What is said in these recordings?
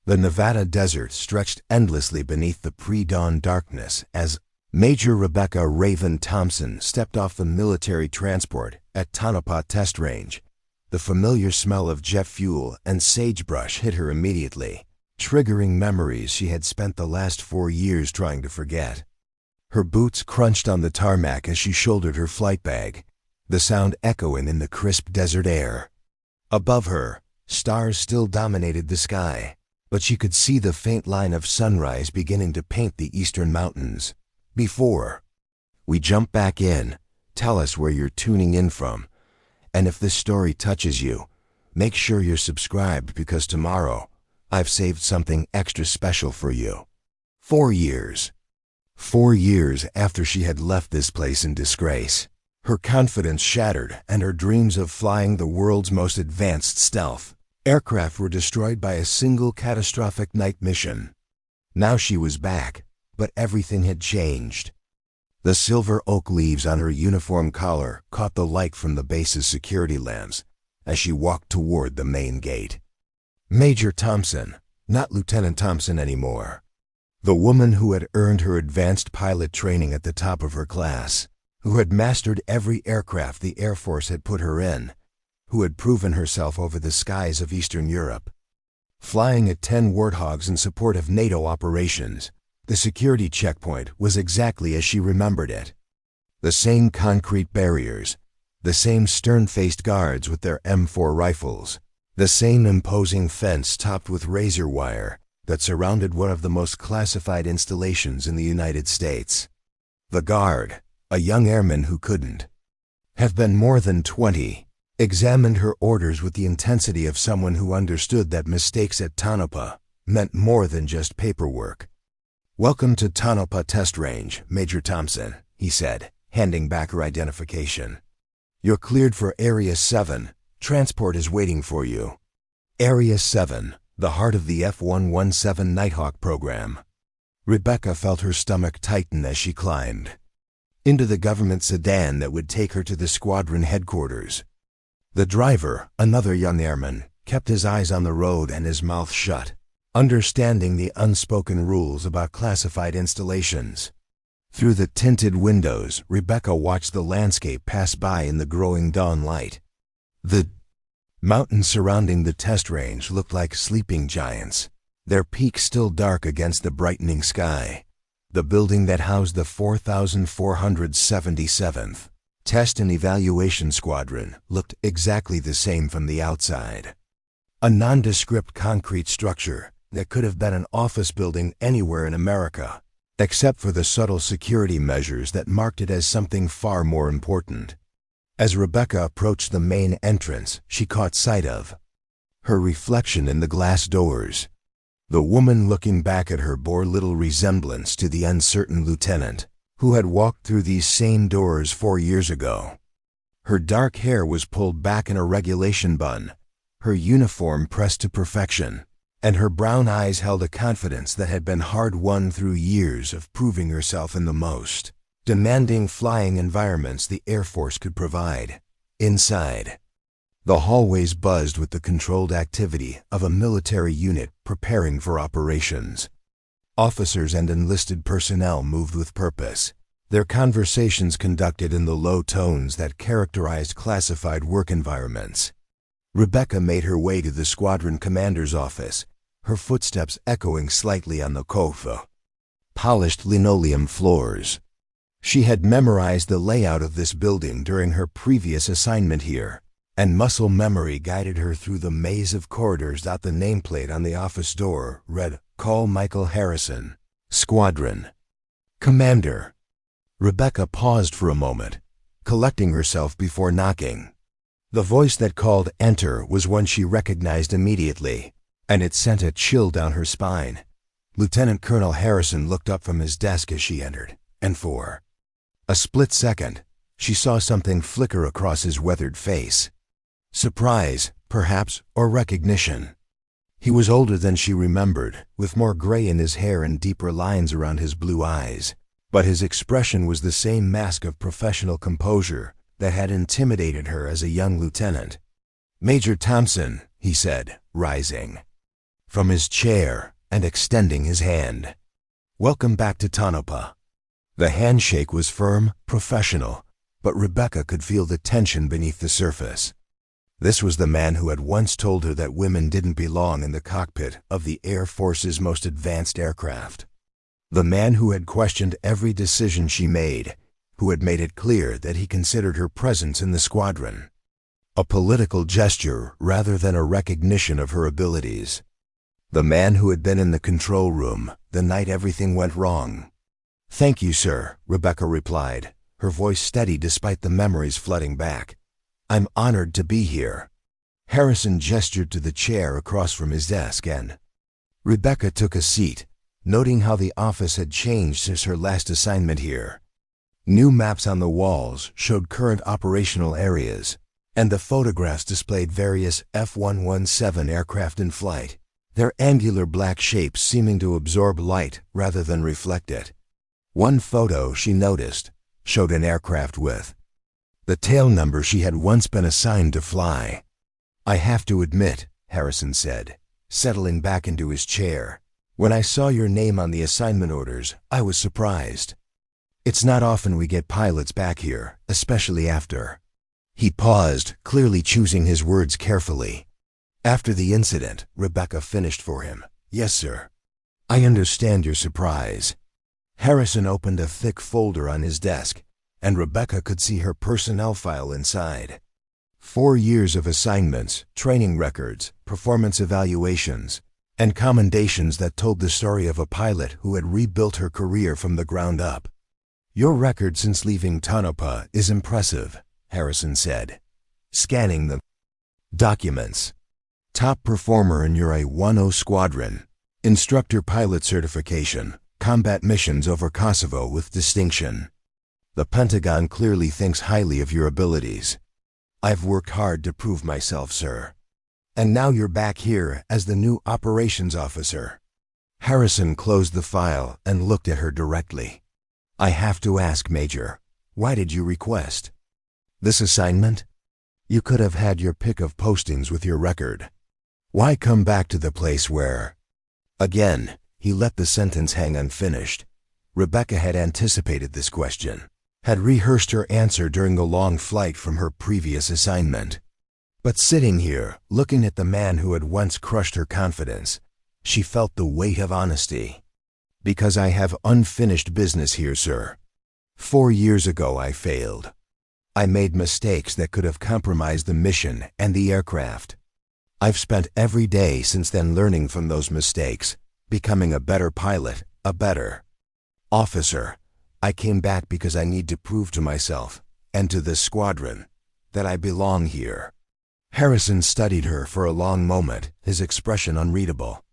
The Nevada desert stretched endlessly beneath the pre-dawn darkness as Major Rebecca Raven Thompson stepped off the military transport at Tonopah Test Range. The familiar smell of jet fuel and sagebrush hit her immediately, triggering memories she had spent the last 4 years trying to forget. Her boots crunched on the tarmac as she shouldered her flight bag, the sound echoing in the crisp desert air. Above her, stars still dominated the sky, but she could see the faint line of sunrise beginning to paint the eastern mountains. Before we jump back in, tell us where you're tuning in from, and if this story touches you, make sure you're subscribed because tomorrow I've saved something extra special for you. 4 years. 4 years after she had left this place in disgrace, her confidence shattered and her dreams of flying the world's most advanced stealth aircraft were destroyed by a single catastrophic night mission. Now she was back, but everything had changed. The silver oak leaves on her uniform collar caught the light from the base's security lamps as she walked toward the main gate. Major Thompson, not Lieutenant Thompson anymore. The woman who had earned her advanced pilot training at the top of her class, who had mastered every aircraft the Air Force had put her in, who had proven herself over the skies of Eastern Europe. Flying at 10 Warthogs in support of NATO operations, the security checkpoint was exactly as she remembered it. The same concrete barriers, the same stern-faced guards with their M4 rifles, the same imposing fence topped with razor wire that surrounded one of the most classified installations in the United States. The guard, a young airman who couldn't have been more than 20, examined her orders with the intensity of someone who understood that mistakes at Tonopah meant more than just paperwork. "Welcome to Tonopah Test Range, Major Thompson," he said, handing back her identification. "You're cleared for Area 7. Transport is waiting for you." Area 7, the heart of the F-117 Nighthawk program. Rebecca felt her stomach tighten as she climbed into the government sedan that would take her to the squadron headquarters. The driver, another young airman, kept his eyes on the road and his mouth shut, understanding the unspoken rules about classified installations. Through the tinted windows, Rebecca watched the landscape pass by in the growing dawn light. The mountains surrounding the test range looked like sleeping giants, their peaks still dark against the brightening sky. The building that housed the 4,477th Test and Evaluation Squadron looked exactly the same from the outside. A nondescript concrete structure that could have been an office building anywhere in America, except for the subtle security measures that marked it as something far more important. As Rebecca approached the main entrance, she caught sight of her reflection in the glass doors. The woman looking back at her bore little resemblance to the uncertain lieutenant who had walked through these same doors 4 years ago. Her dark hair was pulled back in a regulation bun, her uniform pressed to perfection, and her brown eyes held a confidence that had been hard-won through years of proving herself in the most demanding flying environments the Air Force could provide. Inside, the hallways buzzed with the controlled activity of a military unit preparing for operations. Officers and enlisted personnel moved with purpose, their conversations conducted in the low tones that characterized classified work environments. Rebecca made her way to the squadron commander's office, her footsteps echoing slightly on the polished linoleum floors. She had memorized the layout of this building during her previous assignment here, and muscle memory guided her through the maze of corridors. The nameplate on the office door read, "Call Michael Harrison, Squadron Commander." Rebecca paused for a moment, collecting herself before knocking. The voice that called "Enter" was one she recognized immediately, and it sent a chill down her spine. Lieutenant Colonel Harrison looked up from his desk as she entered, and for a split second, she saw something flicker across his weathered face. Surprise, perhaps, or recognition. He was older than she remembered, with more gray in his hair and deeper lines around his blue eyes, but his expression was the same mask of professional composure that had intimidated her as a young lieutenant. "Major Thompson," he said, rising. from his chair and extending his hand. "Welcome back to Tonopah." The handshake was firm, professional, but Rebecca could feel the tension beneath the surface. This was the man who had once told her that women didn't belong in the cockpit of the Air Force's most advanced aircraft. The man who had questioned every decision she made, who had made it clear that he considered her presence in the squadron a political gesture rather than a recognition of her abilities. The man who had been in the control room the night everything went wrong. "Thank you, sir," Rebecca replied, her voice steady despite the memories flooding back. "I'm honored to be here." Harrison gestured to the chair across from his desk and Rebecca took a seat, noting how the office had changed since her last assignment here. New maps on the walls showed current operational areas, and the photographs displayed various F-117 aircraft in flight, their angular black shapes seeming to absorb light rather than reflect it. One photo, she noticed, showed an aircraft with the tail number she had once been assigned to fly. "I have to admit," Harrison said, settling back into his chair, "when I saw your name on the assignment orders, I was surprised. It's not often we get pilots back here, especially after." He paused, clearly choosing his words carefully. "After the incident," Rebecca finished for him. "Yes, sir. I understand your surprise." Harrison opened a thick folder on his desk, and Rebecca could see her personnel file inside. 4 years of assignments, training records, performance evaluations, and commendations that told the story of a pilot who had rebuilt her career from the ground up. "Your record since leaving Tonopah is impressive," Harrison said, scanning the documents. "Top performer in your A-10 squadron, instructor pilot certification, combat missions over Kosovo with distinction. The Pentagon clearly thinks highly of your abilities. I've worked hard to prove myself, sir. And now you're back here as the new operations officer." Harrison closed the file and looked at her directly. "I have to ask, Major, why did you request this assignment? You could have had your pick of postings with your record. Why come back to the place where—" Again, he let the sentence hang unfinished. Rebecca had anticipated this question, had rehearsed her answer during the long flight from her previous assignment. But sitting here, looking at the man who had once crushed her confidence, she felt the weight of honesty. "Because I have unfinished business here, sir. 4 years ago I failed. I made mistakes that could have compromised the mission and the aircraft. I've spent every day since then learning from those mistakes, becoming a better pilot, a better officer. I came back because I need to prove to myself, and to this squadron, that I belong here." Harrison studied her for a long moment, his expression unreadable.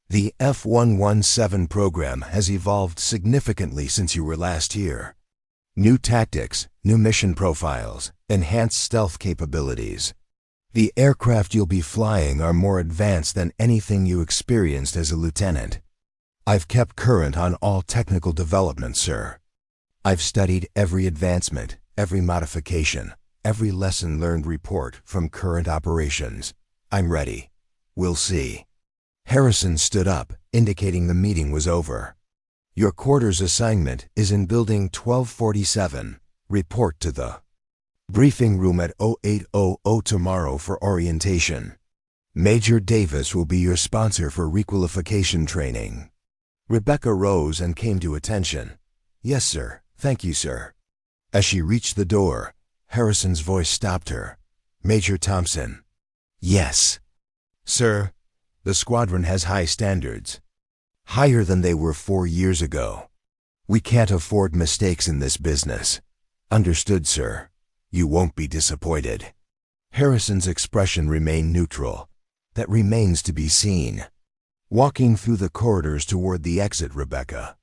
"The F-117 program has evolved significantly since you were last here. New tactics, new mission profiles, enhanced stealth capabilities. The aircraft you'll be flying are more advanced than anything you experienced as a lieutenant. I've kept current on all technical developments, sir. I've studied every advancement, every modification, every lesson learned report from current operations. I'm ready. We'll see." Harrison stood up, indicating the meeting was over. "Your quarters assignment is in Building 1247. Report to the briefing room at 0800 tomorrow for orientation. Major Davis will be your sponsor for requalification training." Rebecca rose and came to attention. "Yes, sir. Thank you, sir." As she reached the door, Harrison's voice stopped her. "Major Thompson." "Yes." "Sir, the squadron has high standards. Higher than they were 4 years ago. We can't afford mistakes in this business." "Understood, sir. You won't be disappointed." Harrison's expression remained neutral. "That remains to be seen." Walking through the corridors toward the exit, Rebecca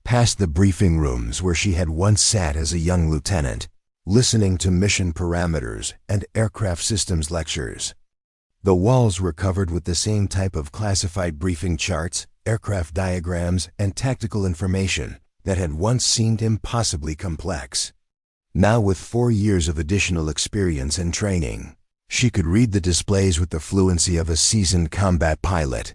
past the briefing rooms where she had once sat as a young lieutenant, listening to mission parameters and aircraft systems lectures. The walls were covered with the same type of classified briefing charts, aircraft diagrams, and tactical information that had once seemed impossibly complex. Now, with 4 years of additional experience and training, she could read the displays with the fluency of a seasoned combat pilot.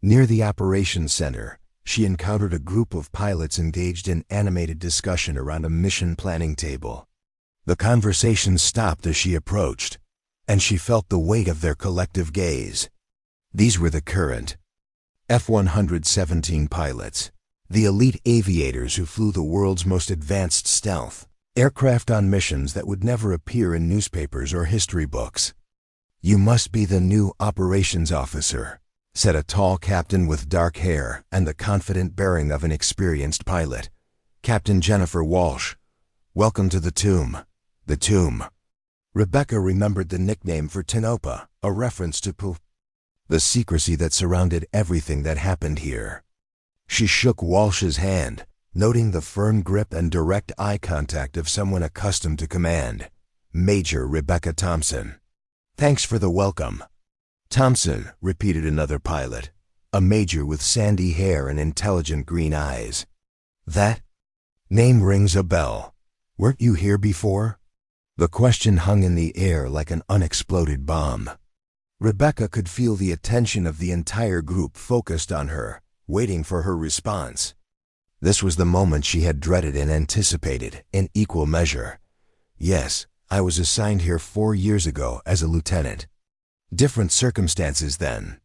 Near the operations center, she encountered a group of pilots engaged in animated discussion around a mission planning table. The conversation stopped as she approached, and she felt the weight of their collective gaze. These were the current F-117 pilots, the elite aviators who flew the world's most advanced stealth aircraft on missions that would never appear in newspapers or history books. "You must be the new operations officer," said a tall captain with dark hair and the confident bearing of an experienced pilot. "Captain Jennifer Walsh. Welcome to the tomb." The tomb. Rebecca remembered the nickname for Tanopa, a reference to the secrecy that surrounded everything that happened here. She shook Walsh's hand, noting the firm grip and direct eye contact of someone accustomed to command. Major Rebecca Thompson. "Thanks for the welcome." "Thompson," repeated another pilot, a major with sandy hair and intelligent green eyes. "That name rings a bell. Weren't you here before?" The question hung in the air like an unexploded bomb. Rebecca could feel the attention of the entire group focused on her, waiting for her response. This was the moment she had dreaded and anticipated in equal measure. "Yes, I was assigned here 4 years ago as a lieutenant." Different circumstances then.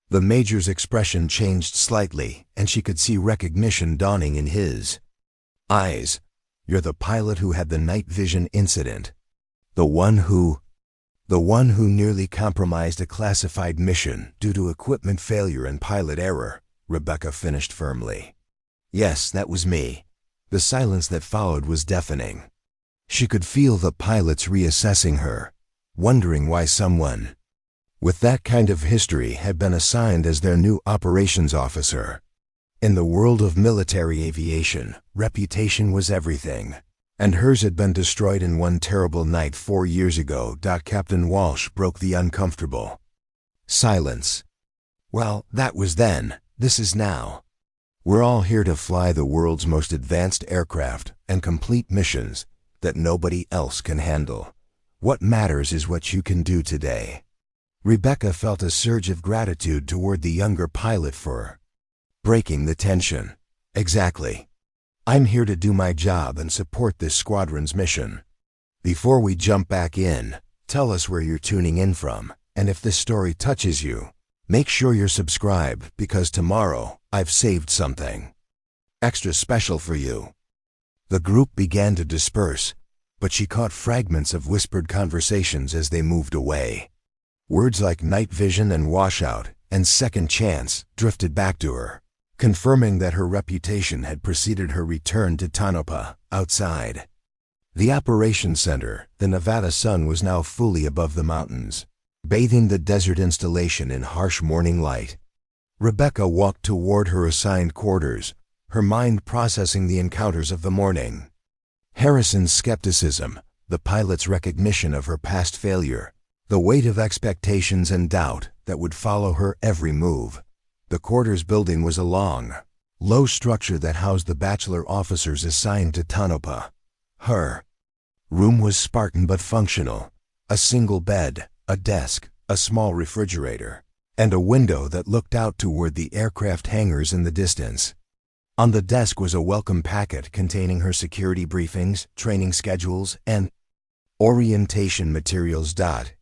The major's expression changed slightly, and she could see recognition dawning in his eyes. "You're the pilot who had the night vision incident. The one who nearly compromised a classified mission due to equipment failure and pilot error," Rebecca finished firmly. "Yes, that was me." The silence that followed was deafening. She could feel the pilots reassessing her, wondering why someone with that kind of history had been assigned as their new operations officer. In the world of military aviation, reputation was everything, and hers had been destroyed in one terrible night 4 years ago. Captain Walsh broke the uncomfortable silence. "Well, that was then. This is now. We're all here to fly the world's most advanced aircraft and complete missions that nobody else can handle. What matters is what you can do today." Rebecca felt a surge of gratitude toward the younger pilot for breaking the tension. "Exactly. I'm here to do my job and support this squadron's mission. Before we jump back in, tell us where you're tuning in from, and if this story touches you, make sure you're subscribed because tomorrow I've saved something extra special for you." The group began to disperse, but she caught fragments of whispered conversations as they moved away. Words like night vision and washout and second chance drifted back to her, confirming that her reputation had preceded her return to Tonopah. Outside the operations center, the Nevada sun was now fully above the mountains, bathing the desert installation in harsh morning light. Rebecca walked toward her assigned quarters, her mind processing the encounters of the morning. Harrison's skepticism, the pilot's recognition of her past failure, the weight of expectations and doubt that would follow her every move. The quarters building was a long, low structure that housed the bachelor officers assigned to Tonopah. Her room was Spartan but functional. A single bed, a desk, a small refrigerator, and a window that looked out toward the aircraft hangars in the distance. On the desk was a welcome packet containing her security briefings, training schedules, and orientation materials.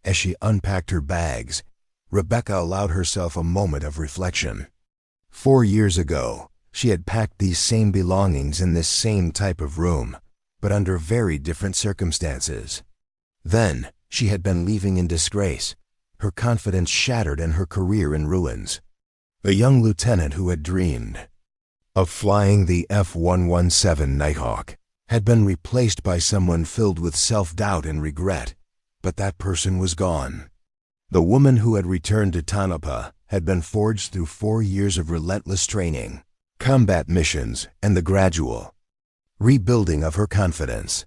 As she unpacked her bags, Rebecca allowed herself a moment of reflection. 4 years ago, she had packed these same belongings in this same type of room, but under very different circumstances. Then, she had been leaving in disgrace, her confidence shattered and her career in ruins. The young lieutenant who had dreamed of flying the F-117 Nighthawk had been replaced by someone filled with self-doubt and regret, but that person was gone. The woman who had returned to Tonopah had been forged through 4 years of relentless training, combat missions, and the gradual rebuilding of her confidence.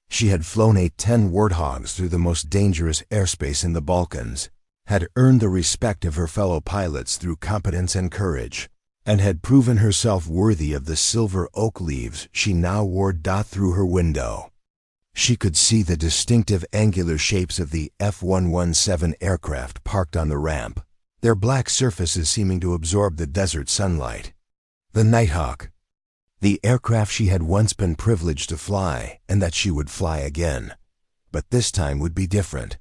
She had flown A-10 Warthogs through the most dangerous airspace in the Balkans, had earned the respect of her fellow pilots through competence and courage, and had proven herself worthy of the silver oak leaves she now wore. Through her window, she could see the distinctive angular shapes of the F-117 aircraft parked on the ramp. their black surfaces seeming to absorb the desert sunlight. The Nighthawk, the aircraft she had once been privileged to fly and that she would fly again. But this time would be different.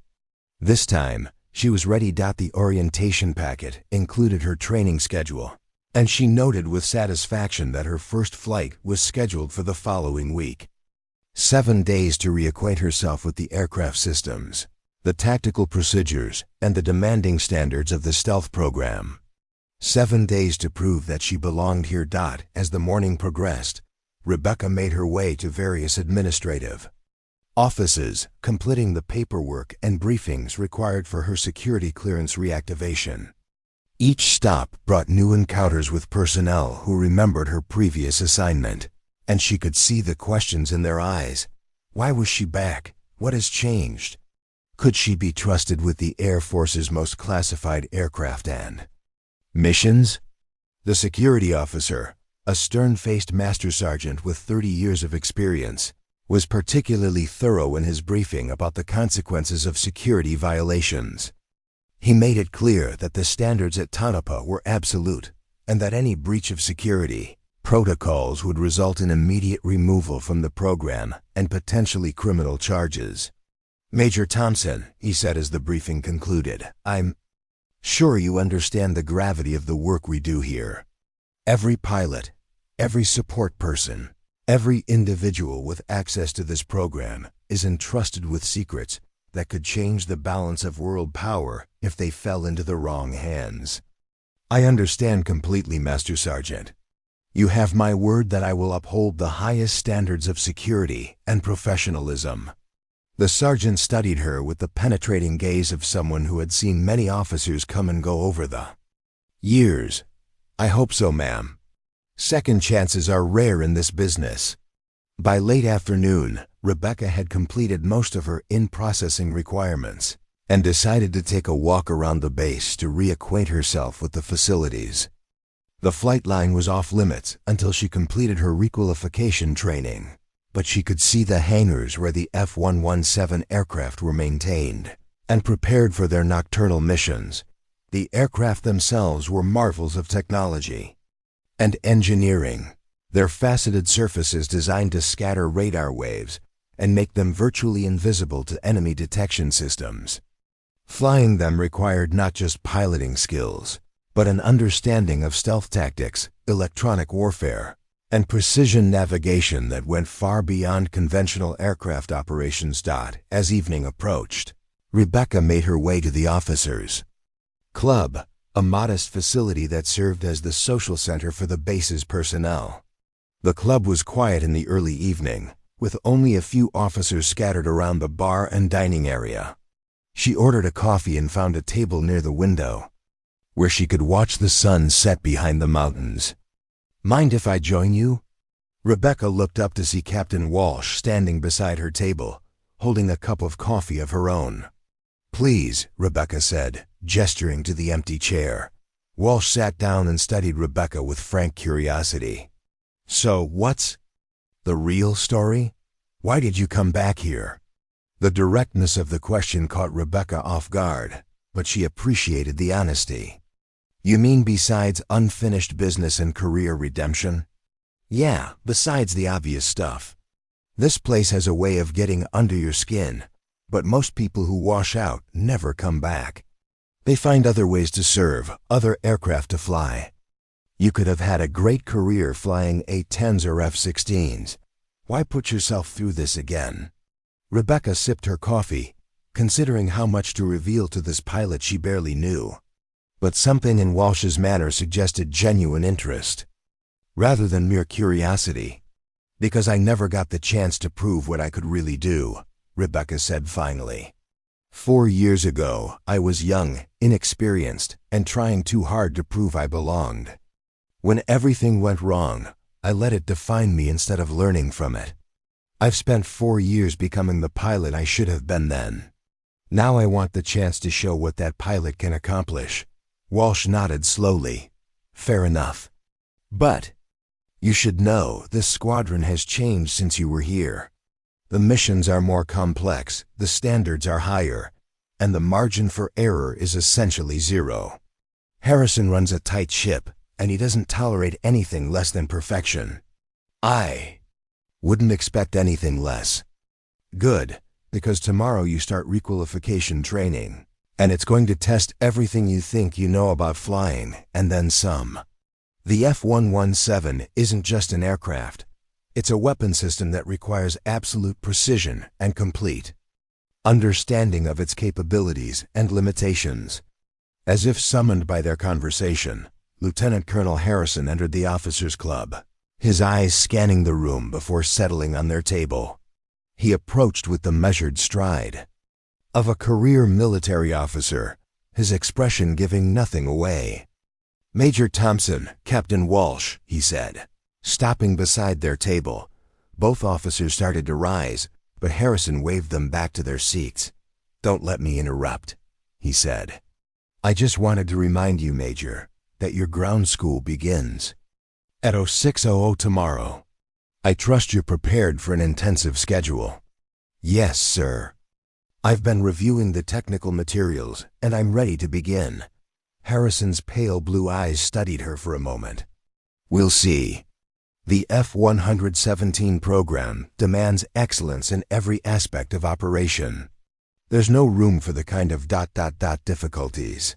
This time, she was ready. The orientation packet included her training schedule, and she noted with satisfaction that her first flight was scheduled for the following week. 7 days to reacquaint herself with the aircraft systems, the tactical procedures, and the demanding standards of the stealth program. 7 days to prove that she belonged here. As the morning progressed, Rebecca made her way to various administrative offices, completing the paperwork and briefings required for her security clearance reactivation. Each stop brought new encounters with personnel who remembered her previous assignment, and she could see the questions in their eyes. Why was she back? What has changed? Could she be trusted with the Air Force's most classified aircraft and missions? The security officer, a stern-faced master sergeant with 30 years of experience, was particularly thorough in his briefing about the consequences of security violations. He made it clear that the standards at Tonopah were absolute, and that any breach of security protocols would result in immediate removal from the program and potentially criminal charges. "Major Thompson," he said as the briefing concluded, "I'm sure you understand the gravity of the work we do here. Every pilot, every support person, every individual with access to this program is entrusted with secrets that could change the balance of world power if they fell into the wrong hands." "I understand completely, Master Sergeant. You have my word that I will uphold the highest standards of security and professionalism." The sergeant studied her with the penetrating gaze of someone who had seen many officers come and go over the years. "I hope so, ma'am. Second chances are rare in this business." By late afternoon, Rebecca had completed most of her in-processing requirements and decided to take a walk around the base to reacquaint herself with the facilities. The flight line was off limits until she completed her requalification training, but she could see the hangars where the F-117 aircraft were maintained and prepared for their nocturnal missions. The aircraft themselves were marvels of technology and engineering, their faceted surfaces designed to scatter radar waves and make them virtually invisible to enemy detection systems. Flying them required not just piloting skills, but an understanding of stealth tactics, electronic warfare, and precision navigation that went far beyond conventional aircraft operations. As evening approached, Rebecca made her way to the officers' club, a modest facility that served as the social center for the base's personnel. The club was quiet in the early evening, with only a few officers scattered around the bar and dining area. She ordered a coffee and found a table near the window, where she could watch the sun set behind the mountains. "Mind if I join you?" Rebecca looked up to see Captain Walsh standing beside her table, holding a cup of coffee of her own. "Please," Rebecca said, gesturing to the empty chair. Walsh sat down and studied Rebecca with frank curiosity. "So, what's the real story? Why did you come back here?" The directness of the question caught Rebecca off guard, but she appreciated the honesty. "You mean besides unfinished business and career redemption?" "Yeah, besides the obvious stuff. This place has a way of getting under your skin, but most people who wash out never come back. They find other ways to serve, other aircraft to fly. You could have had a great career flying A-10s or F-16s. Why put yourself through this again?" Rebecca sipped her coffee, considering how much to reveal to this pilot she barely knew. But something in Walsh's manner suggested genuine interest, rather than mere curiosity. "Because I never got the chance to prove what I could really do," Rebecca said finally. 4 years ago, I was young, inexperienced, and trying too hard to prove I belonged. When everything went wrong, I let it define me instead of learning from it. I've spent 4 years becoming the pilot I should have been then. Now I want the chance to show what that pilot can accomplish." Walsh nodded slowly. "Fair enough. But you should know this squadron has changed since you were here. The missions are more complex, the standards are higher, and the margin for error is essentially zero. Harrison runs a tight ship, and he doesn't tolerate anything less than perfection. I wouldn't expect anything less. Good, because tomorrow you start requalification training, and it's going to test everything you think you know about flying, and then some. The F-117 isn't just an aircraft. It's a weapon system that requires absolute precision and complete understanding of its capabilities and limitations. As if summoned by their conversation, Lieutenant Colonel Harrison entered the officers' club, his eyes scanning the room before settling on their table. He approached with the measured stride of a career military officer, his expression giving nothing away. "Major Thompson, Captain Walsh," he said, stopping beside their table. Both officers started to rise, but Harrison waved them back to their seats. "Don't let me interrupt," he said. "I just wanted to remind you, Major, that your ground school begins at 06:00 tomorrow. I trust you're prepared for an intensive schedule." "Yes, sir. I've been reviewing the technical materials, and I'm ready to begin." Harrison's pale blue eyes studied her for a moment. "We'll see. The F-117 program demands excellence in every aspect of operation. There's no room for the kind of ... difficulties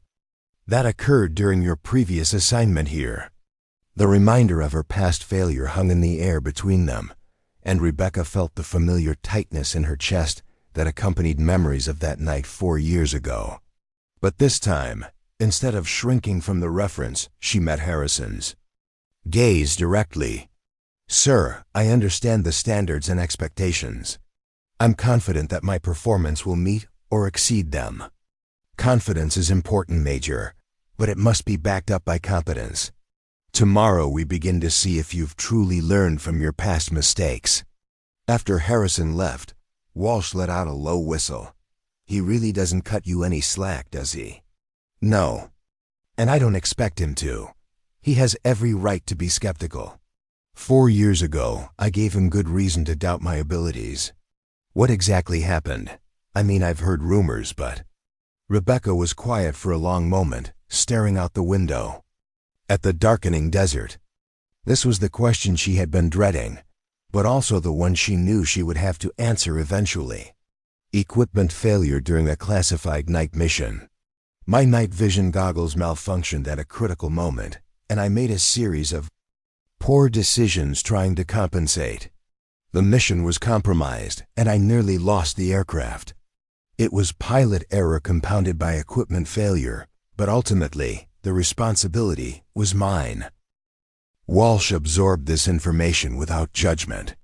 that occurred during your previous assignment here." The reminder of her past failure hung in the air between them, and Rebecca felt the familiar tightness in her chest that accompanied memories of that night 4 years ago. But this time, instead of shrinking from the reference, she met Harrison's gaze directly. "Sir, I understand the standards and expectations. I'm confident that my performance will meet or exceed them." "Confidence is important, Major, but it must be backed up by competence. Tomorrow we begin to see if you've truly learned from your past mistakes." After Harrison left, Walsh let out a low whistle. "He really doesn't cut you any slack, does he?" "No. And I don't expect him to. He has every right to be skeptical. 4 years ago, I gave him good reason to doubt my abilities." "What exactly happened? I mean, I've heard rumors, but..." Rebecca was quiet for a long moment, staring out the window at the darkening desert. This was the question she had been dreading, but also the one she knew she would have to answer eventually. "Equipment failure during a classified night mission. My night vision goggles malfunctioned at a critical moment, and I made a series of poor decisions trying to compensate. The mission was compromised, and I nearly lost the aircraft. It was pilot error compounded by equipment failure, but ultimately, the responsibility was mine." Walsh absorbed this information without judgment.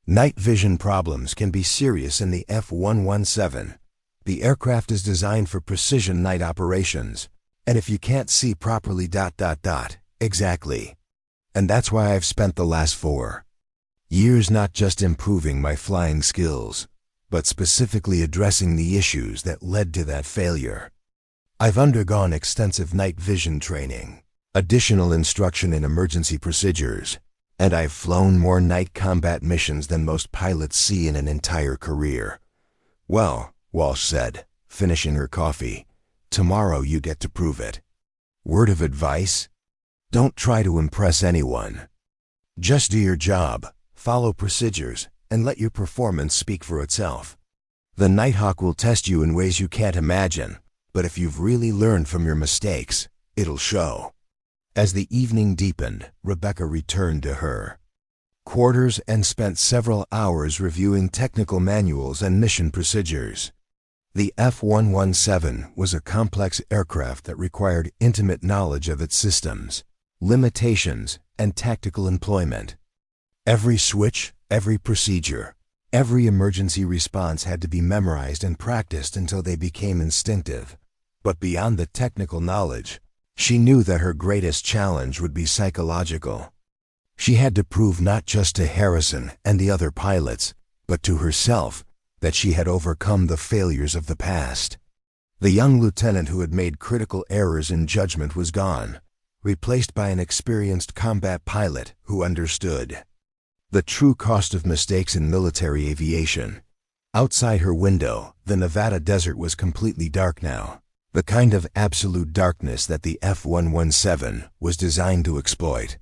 Night vision problems can be serious in the F-117. The aircraft is designed for precision night operations, and if you can't see properly ... Exactly. And that's why I've spent the last 4 years not just improving my flying skills, but specifically addressing the issues that led to that failure. I've undergone extensive night vision training, additional instruction in emergency procedures, and I've flown more night combat missions than most pilots see in an entire career. "Well," Walsh said, finishing her coffee, "tomorrow you get to prove it. Word of advice? Don't try to impress anyone. Just do your job, follow procedures, and let your performance speak for itself. The Nighthawk will test you in ways you can't imagine, but if you've really learned from your mistakes, it'll show." As the evening deepened, Rebecca returned to her quarters and spent several hours reviewing technical manuals and mission procedures. The F-117 was a complex aircraft that required intimate knowledge of its systems, limitations, and tactical employment. Every switch, every procedure, every emergency response had to be memorized and practiced until they became instinctive. But beyond the technical knowledge, she knew that her greatest challenge would be psychological. She had to prove not just to Harrison and the other pilots, but to herself, that she had overcome the failures of the past. The young lieutenant who had made critical errors in judgment was gone, replaced by an experienced combat pilot who understood the true cost of mistakes in military aviation. Outside her window, the Nevada desert was completely dark now, The kind of absolute darkness that the F-117 was designed to exploit.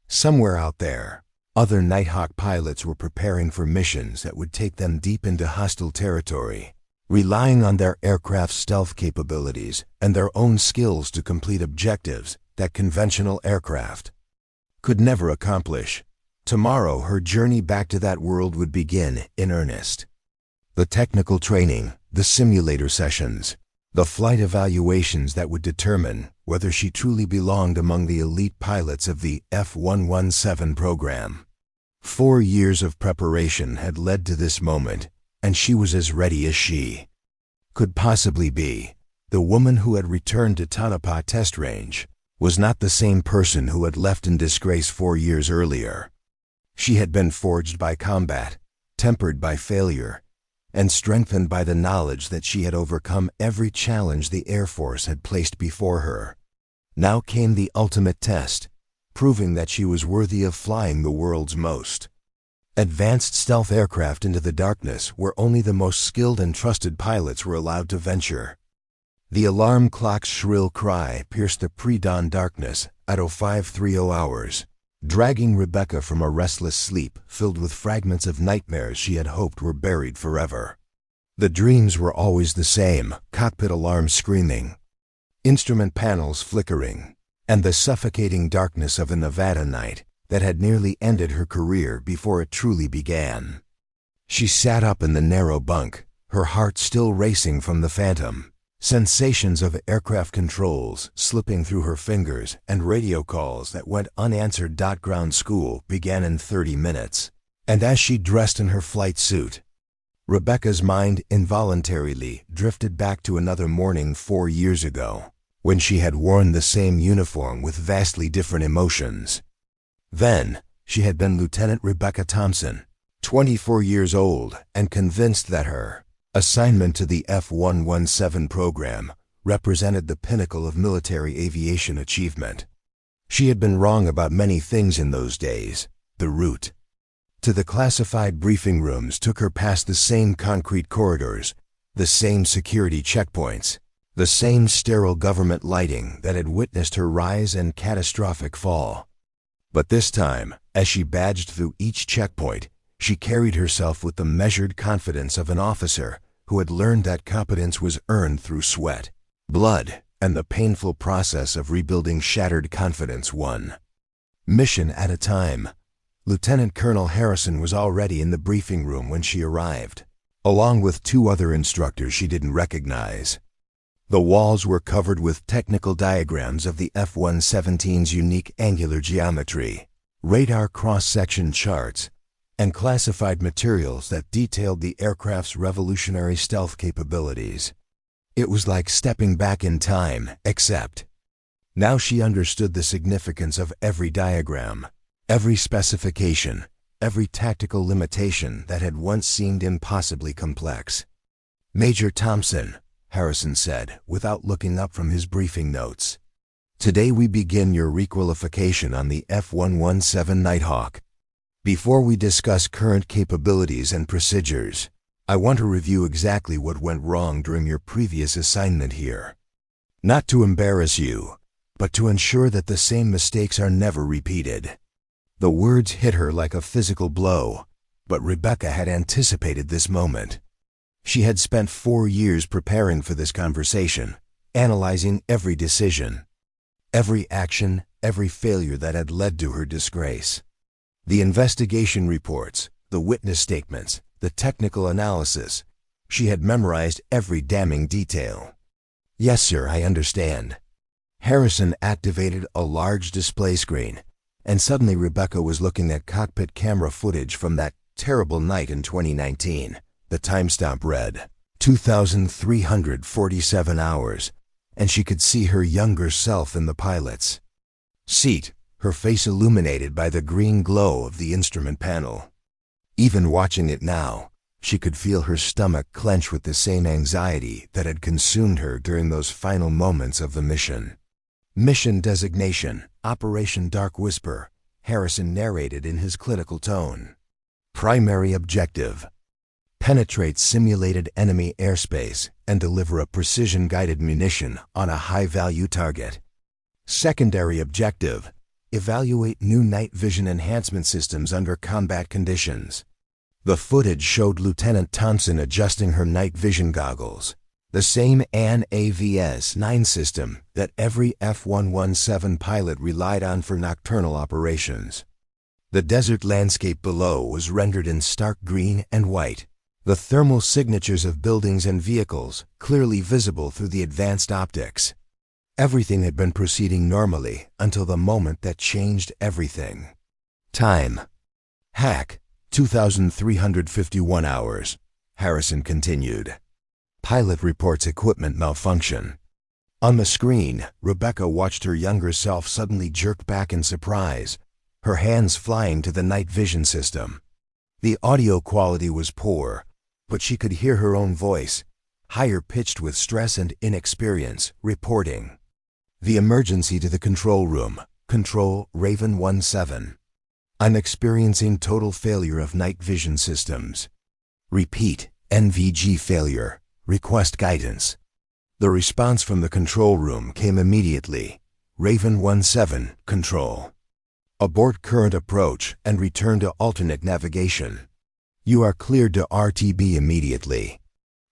Somewhere out there, other Nighthawk pilots were preparing for missions that would take them deep into hostile territory, relying on their aircraft's stealth capabilities and their own skills to complete objectives that conventional aircraft could never accomplish. Tomorrow, her journey back to that world would begin in earnest. The technical training, the simulator sessions, the flight evaluations that would determine whether she truly belonged among the elite pilots of the F-117 program. 4 years of preparation had led to this moment, and she was as ready as she could possibly be. The woman who had returned to Tonopah Test Range was not the same person who had left in disgrace 4 years earlier. She had been forged by combat, tempered by failure, and strengthened by the knowledge that she had overcome every challenge the Air Force had placed before her. Now came the ultimate test, proving that she was worthy of flying the world's most advanced stealth aircraft into the darkness where only the most skilled and trusted pilots were allowed to venture. The alarm clock's shrill cry pierced the pre-dawn darkness at 0530 hours, dragging Rebecca from a restless sleep filled with fragments of nightmares she had hoped were buried forever. The dreams were always the same: cockpit alarms screaming, instrument panels flickering, and the suffocating darkness of a Nevada night that had nearly ended her career before it truly began. She sat up in the narrow bunk, her heart still racing from the phantom. Sensations of aircraft controls slipping through her fingers and radio calls that went unanswered. Ground school began in 30 minutes, and as she dressed in her flight suit, Rebecca's mind involuntarily drifted back to another morning 4 years ago, when she had worn the same uniform with vastly different emotions. Then, she had been Lieutenant Rebecca Thompson, 24 years old, and convinced that her assignment to the F-117 program represented the pinnacle of military aviation achievement. She had been wrong about many things in those days. The route to the classified briefing rooms took her past the same concrete corridors, the same security checkpoints, the same sterile government lighting that had witnessed her rise and catastrophic fall. But this time, as she badged through each checkpoint, she carried herself with the measured confidence of an officer who had learned that competence was earned through sweat, blood, and the painful process of rebuilding shattered confidence one mission at a time. Lieutenant Colonel Harrison was already in the briefing room when she arrived, along with 2 other instructors she didn't recognize. The walls were covered with technical diagrams of the F-117's unique angular geometry, radar cross-section charts, and classified materials that detailed the aircraft's revolutionary stealth capabilities. It was like stepping back in time, except now she understood the significance of every diagram, every specification, every tactical limitation that had once seemed impossibly complex. "Major Thompson," Harrison said, without looking up from his briefing notes, "today we begin your requalification on the F-117 Nighthawk. Before we discuss current capabilities and procedures, I want to review exactly what went wrong during your previous assignment here. Not to embarrass you, but to ensure that the same mistakes are never repeated." The words hit her like a physical blow, but Rebecca had anticipated this moment. She had spent 4 years preparing for this conversation, analyzing every decision, every action, every failure that had led to her disgrace. The investigation reports, the witness statements, the technical analysis. She had memorized every damning detail. "Yes, sir, I understand." Harrison activated a large display screen, and suddenly Rebecca was looking at cockpit camera footage from that terrible night in 2019. The timestamp read 2,347 hours, and she could see her younger self in the pilot's seat, her face illuminated by the green glow of the instrument panel. Even watching it now, she could feel her stomach clench with the same anxiety that had consumed her during those final moments of the mission. "Mission designation, Operation Dark Whisper," Harrison narrated in his clinical tone. "Primary objective: penetrate simulated enemy airspace, and deliver a precision-guided munition on a high-value target. Secondary objective: evaluate new night vision enhancement systems under combat conditions. The footage showed Lieutenant Thompson adjusting her night vision goggles, the same AVS-9 system that every F-117 pilot relied on for nocturnal operations. The desert landscape below was rendered in stark green and white, the thermal signatures of buildings and vehicles clearly visible through the advanced optics. Everything had been proceeding normally until the moment that changed everything. Time. Hack. 2,351 hours. Harrison continued. Pilot reports equipment malfunction. On the screen, Rebecca watched her younger self suddenly jerk back in surprise, her hands flying to the night vision system. The audio quality was poor, but she could hear her own voice, higher pitched with stress and inexperience, reporting. The emergency to the control room. Control, Raven 17. I'm experiencing total failure of night vision systems. Repeat, NVG failure. Request guidance. The response from the control room came immediately. Raven 17, control. Abort current approach and return to alternate navigation. You are cleared to RTB immediately.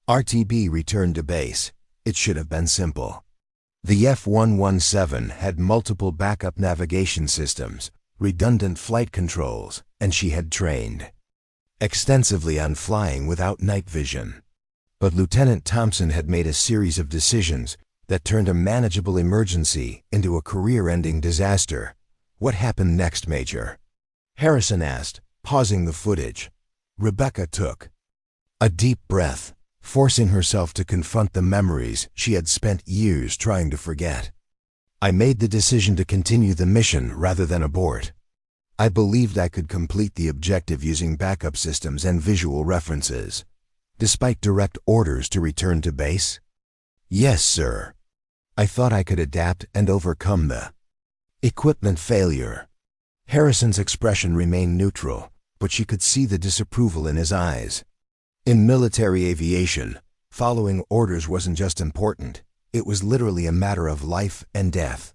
RTB returned to base. It should have been simple. The F-117 had multiple backup navigation systems, redundant flight controls, and she had trained extensively on flying without night vision. But Lieutenant Thompson had made a series of decisions that turned a manageable emergency into a career-ending disaster. What happened next, Major? Harrison asked, pausing the footage. Rebecca took a deep breath, forcing herself to confront the memories she had spent years trying to forget. I made the decision to continue the mission rather than abort. I believed I could complete the objective using backup systems and visual references, despite direct orders to return to base. Yes, sir. I thought I could adapt and overcome the equipment failure. Harrison's expression remained neutral, but she could see the disapproval in his eyes. In military aviation, following orders wasn't just important, it was literally a matter of life and death.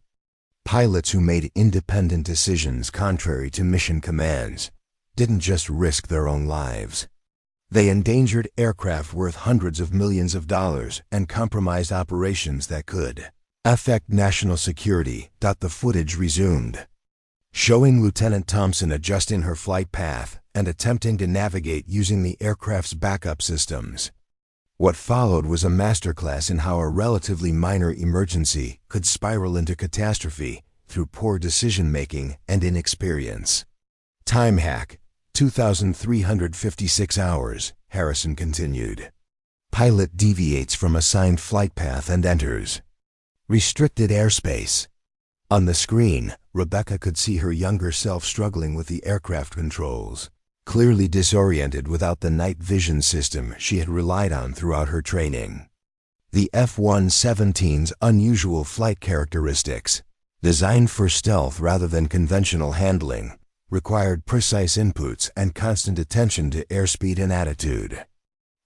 Pilots who made independent decisions contrary to mission commands didn't just risk their own lives. They endangered aircraft worth hundreds of millions of dollars and compromised operations that could affect national security. The footage resumed, showing Lieutenant Thompson adjusting her flight path and attempting to navigate using the aircraft's backup systems. What followed was a masterclass in how a relatively minor emergency could spiral into catastrophe through poor decision-making and inexperience. Time hack. 2,356 hours, Harrison continued. Pilot deviates from assigned flight path and enters restricted airspace. On the screen, Rebecca could see her younger self struggling with the aircraft controls, clearly disoriented without the night vision system she had relied on throughout her training. The F-117's unusual flight characteristics, designed for stealth rather than conventional handling, required precise inputs and constant attention to airspeed and attitude.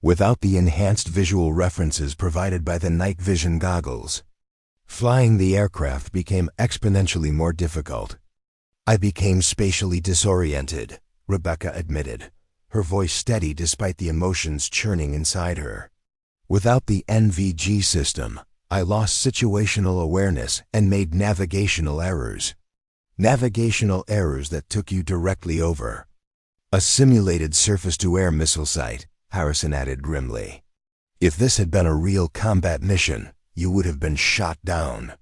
Without the enhanced visual references provided by the night vision goggles, flying the aircraft became exponentially more difficult. I became spatially disoriented, Rebecca admitted, her voice steady despite the emotions churning inside her. Without the NVG system, I lost situational awareness and made navigational errors. Navigational errors that took you directly over a simulated surface-to-air missile site, Harrison added grimly. If this had been a real combat mission, you would have been shot down.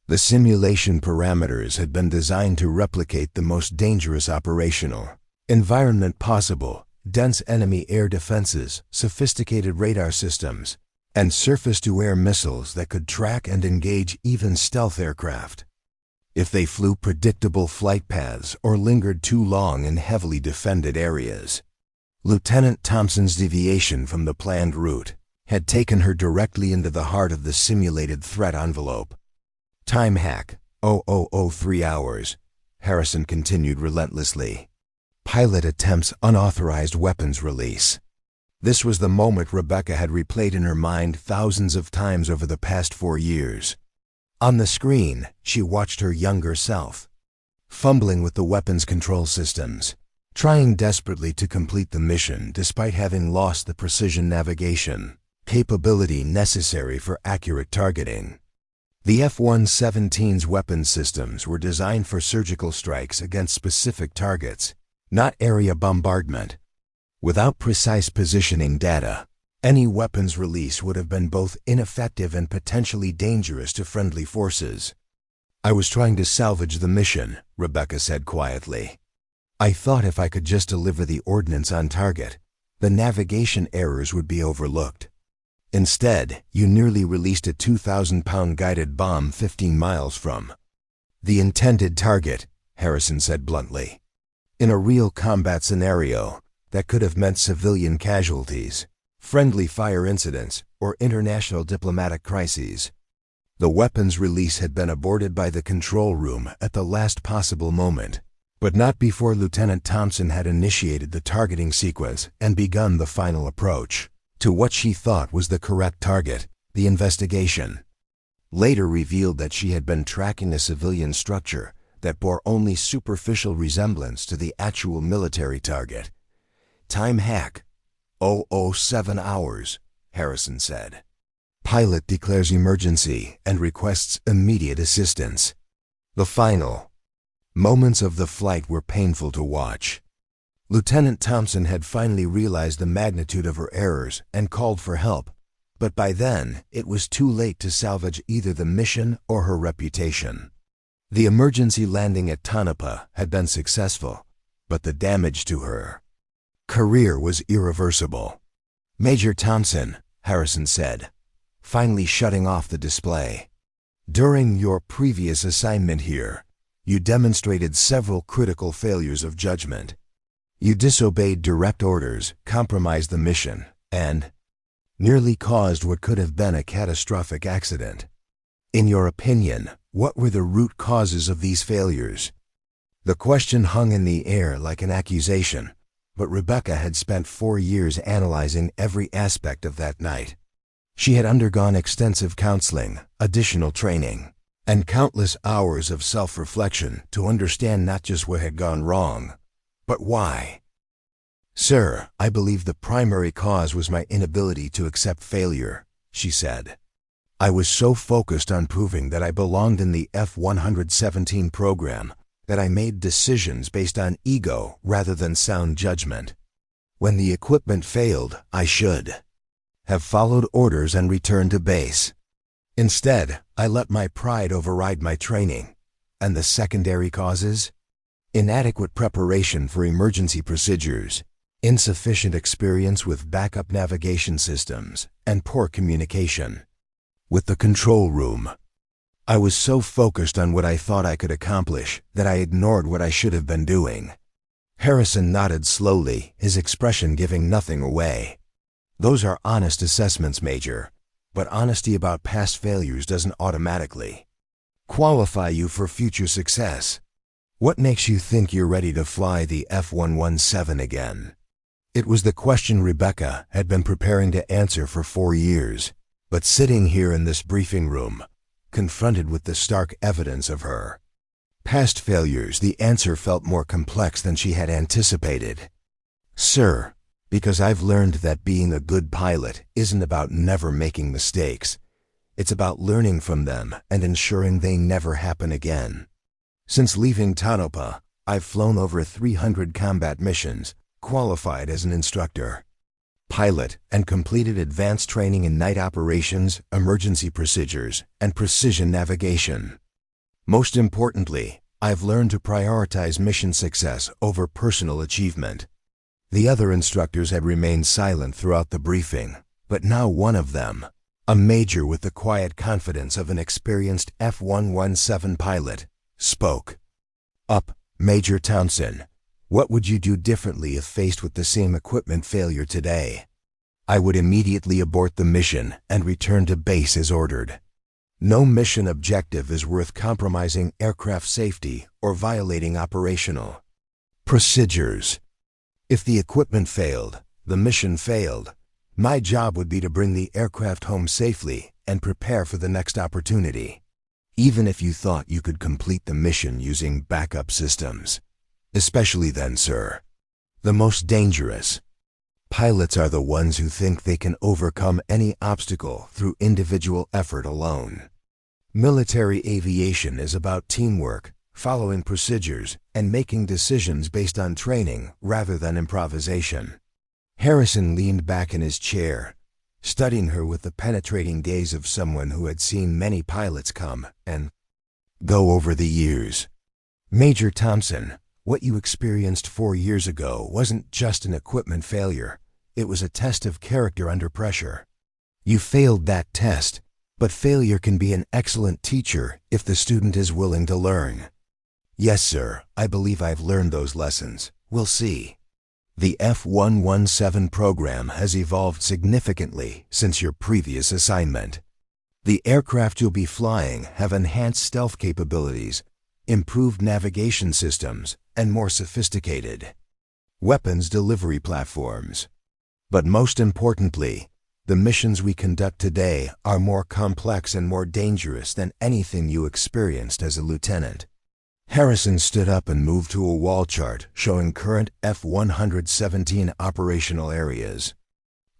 The simulation parameters had been designed to replicate the most dangerous operational environment possible: dense enemy air defenses, sophisticated radar systems, and surface-to-air missiles that could track and engage even stealth aircraft. If they flew predictable flight paths or lingered too long in heavily defended areas. Lieutenant Thompson's deviation from the planned route had taken her directly into the heart of the simulated threat envelope. Time hack. 0003 hours, Harrison continued relentlessly. Pilot attempts unauthorized weapons release. This was the moment Rebecca had replayed in her mind thousands of times over the past 4 years. On the screen, she watched her younger self, fumbling with the weapons control systems, trying desperately to complete the mission despite having lost the precision navigation capability necessary for accurate targeting. The F-117's weapons systems were designed for surgical strikes against specific targets, not area bombardment. Without precise positioning data, any weapons release would have been both ineffective and potentially dangerous to friendly forces. "I was trying to salvage the mission," Rebecca said quietly. "I thought if I could just deliver the ordnance on target, the navigation errors would be overlooked. Instead, you nearly released a 2,000-pound guided bomb 15 miles from the intended target," Harrison said bluntly. "In a real combat scenario, that could have meant civilian casualties, friendly fire incidents, or international diplomatic crises. The weapons release had been aborted by the control room at the last possible moment, but not before Lieutenant Thompson had initiated the targeting sequence and begun the final approach to what she thought was the correct target. The investigation later revealed that she had been tracking a civilian structure that bore only superficial resemblance to the actual military target. "Time hack, 007 hours, Harrison said. "Pilot declares emergency and requests immediate assistance." The final moments of the flight were painful to watch. Lieutenant Thompson had finally realized the magnitude of her errors and called for help, but by then it was too late to salvage either the mission or her reputation. The emergency landing at Tonopah had been successful, but the damage to her career was irreversible. "Major Thompson," Harrison said, finally shutting off the display. "During your previous assignment here, you demonstrated several critical failures of judgment. You disobeyed direct orders, compromised the mission, and nearly caused what could have been a catastrophic accident. In your opinion, what were the root causes of these failures?" The question hung in the air like an accusation, but Rebecca had spent 4 years analyzing every aspect of that night. She had undergone extensive counseling, additional training, and countless hours of self-reflection to understand not just what had gone wrong, but why. "Sir, I believe the primary cause was my inability to accept failure," she said. "I was so focused on proving that I belonged in the F-117 program that I made decisions based on ego rather than sound judgment. When the equipment failed, I should have followed orders and returned to base. Instead, I let my pride override my training. And the secondary causes? Inadequate preparation for emergency procedures, insufficient experience with backup navigation systems, and poor communication with the control room. I was so focused on what I thought I could accomplish that I ignored what I should have been doing." Harrison nodded slowly, his expression giving nothing away. "Those are honest assessments, Major, but honesty about past failures doesn't automatically qualify you for future success. What makes you think you're ready to fly the F-117 again?" It was the question Rebecca had been preparing to answer for 4 years, but sitting here in this briefing room, confronted with the stark evidence of her past failures, the answer felt more complex than she had anticipated. "Sir, because I've learned that being a good pilot isn't about never making mistakes. It's about learning from them and ensuring they never happen again. Since leaving Tonopah, I've flown over 300 combat missions, qualified as an instructor, pilot, and completed advanced training in night operations, emergency procedures, and precision navigation. Most importantly, I've learned to prioritize mission success over personal achievement." The other instructors had remained silent throughout the briefing, but now one of them, a major with the quiet confidence of an experienced F-117 pilot, spoke up. "Major Thompson, what would you do differently if faced with the same equipment failure today?" "I would immediately abort the mission and return to base as ordered. No mission objective is worth compromising aircraft safety or violating operational procedures. If the equipment failed, The mission failed. My job would be to bring the aircraft home safely and prepare for the next opportunity. Even if you thought you could complete the mission using backup systems. Especially then, sir. The most dangerous. Pilots are the ones who think they can overcome any obstacle through individual effort alone. Military aviation is about teamwork, following procedures, and making decisions based on training rather than improvisation. Harrison leaned back in his chair, studying her with the penetrating gaze of someone who had seen many pilots come and go over the years. Major Thompson, what you experienced 4 years ago wasn't just an equipment failure. It was a test of character under pressure. You failed that test, but failure can be an excellent teacher if the student is willing to learn. Yes, sir, I believe I've learned those lessons. We'll see. The F-117 program has evolved significantly since your previous assignment. The aircraft you'll be flying have enhanced stealth capabilities, improved navigation systems, and more sophisticated weapons delivery platforms. But most importantly, the missions we conduct today are more complex and more dangerous than anything you experienced as a lieutenant. Harrison stood up and moved to a wall chart showing current F-117 operational areas.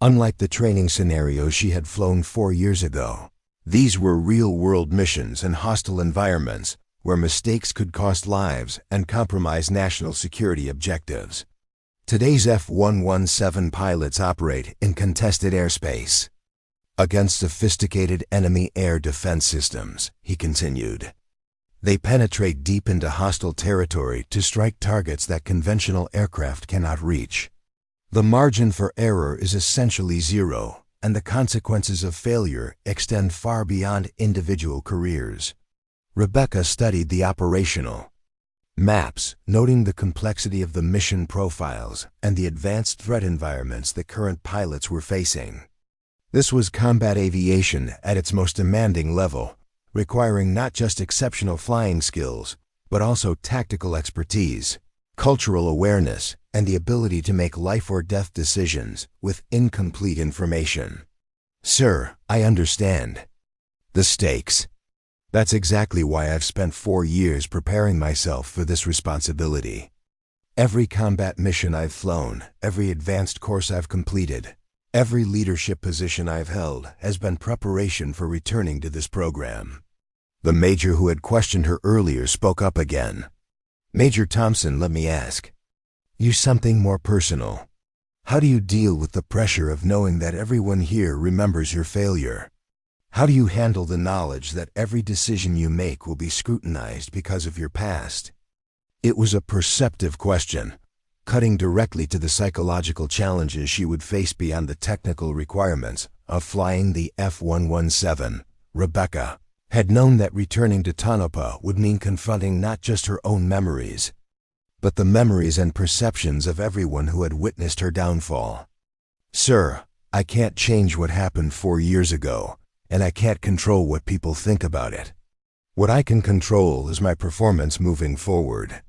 Unlike the training scenarios she had flown 4 years ago, these were real-world missions in hostile environments where mistakes could cost lives and compromise national security objectives. Today's F-117 pilots operate in contested airspace against sophisticated enemy air defense systems, he continued. They penetrate deep into hostile territory to strike targets that conventional aircraft cannot reach. The margin for error is essentially zero, and the consequences of failure extend far beyond individual careers. Rebecca studied the operational maps, noting the complexity of the mission profiles and the advanced threat environments that current pilots were facing. This was combat aviation at its most demanding level, requiring not just exceptional flying skills, but also tactical expertise, cultural awareness, and the ability to make life-or-death decisions with incomplete information. Sir, I understand. The stakes. That's exactly why I've spent 4 years preparing myself for this responsibility. Every combat mission I've flown, every advanced course I've completed, every leadership position I've held has been preparation for returning to this program. The major who had questioned her earlier spoke up again. Major Thompson, let me ask you something more personal. How do you deal with the pressure of knowing that everyone here remembers your failure? How do you handle the knowledge that every decision you make will be scrutinized because of your past? It was a perceptive question, cutting directly to the psychological challenges she would face beyond the technical requirements of flying the F-117. Rebecca had known that returning to Tonopah would mean confronting not just her own memories, but the memories and perceptions of everyone who had witnessed her downfall. Sir, I can't change what happened 4 years ago, and I can't control what people think about it. What I can control is my performance moving forward.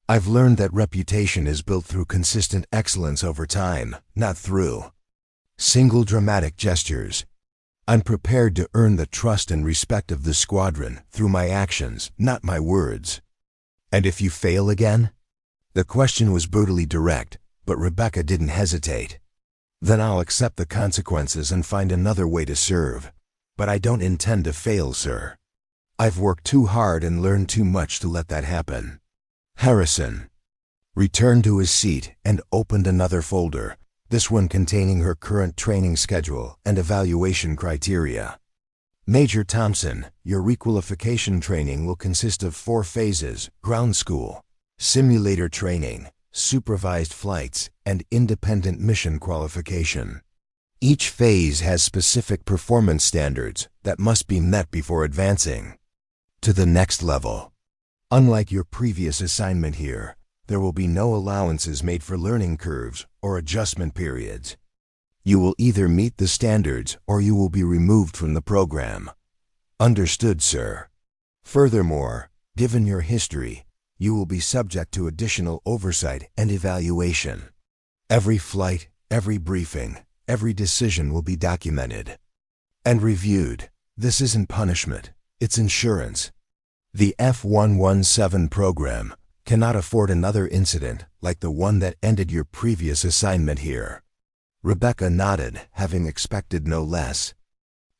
I've learned that reputation is built through consistent excellence over time, not through single dramatic gestures. I'm prepared to earn the trust and respect of the squadron through my actions, not my words. And if you fail again? The question was brutally direct, but Rebecca didn't hesitate. Then I'll accept the consequences and find another way to serve. But I don't intend to fail, sir. I've worked too hard and learned too much to let that happen. Harrison returned to his seat and opened another folder, this one containing her current training schedule and evaluation criteria. Major Thompson, your requalification training will consist of 4 phases: ground school, simulator training, supervised flights, and independent mission qualification. Each phase has specific performance standards that must be met before advancing to the next level. Unlike your previous assignment here, there will be no allowances made for learning curves or adjustment periods. You will either meet the standards or you will be removed from the program. Understood, sir. Furthermore, given your history, you will be subject to additional oversight and evaluation. Every flight, Every briefing, every decision will be documented and reviewed. This isn't punishment, it's insurance. The F-117 program cannot afford another incident like the one that ended your previous assignment here. Rebecca nodded, having expected no less.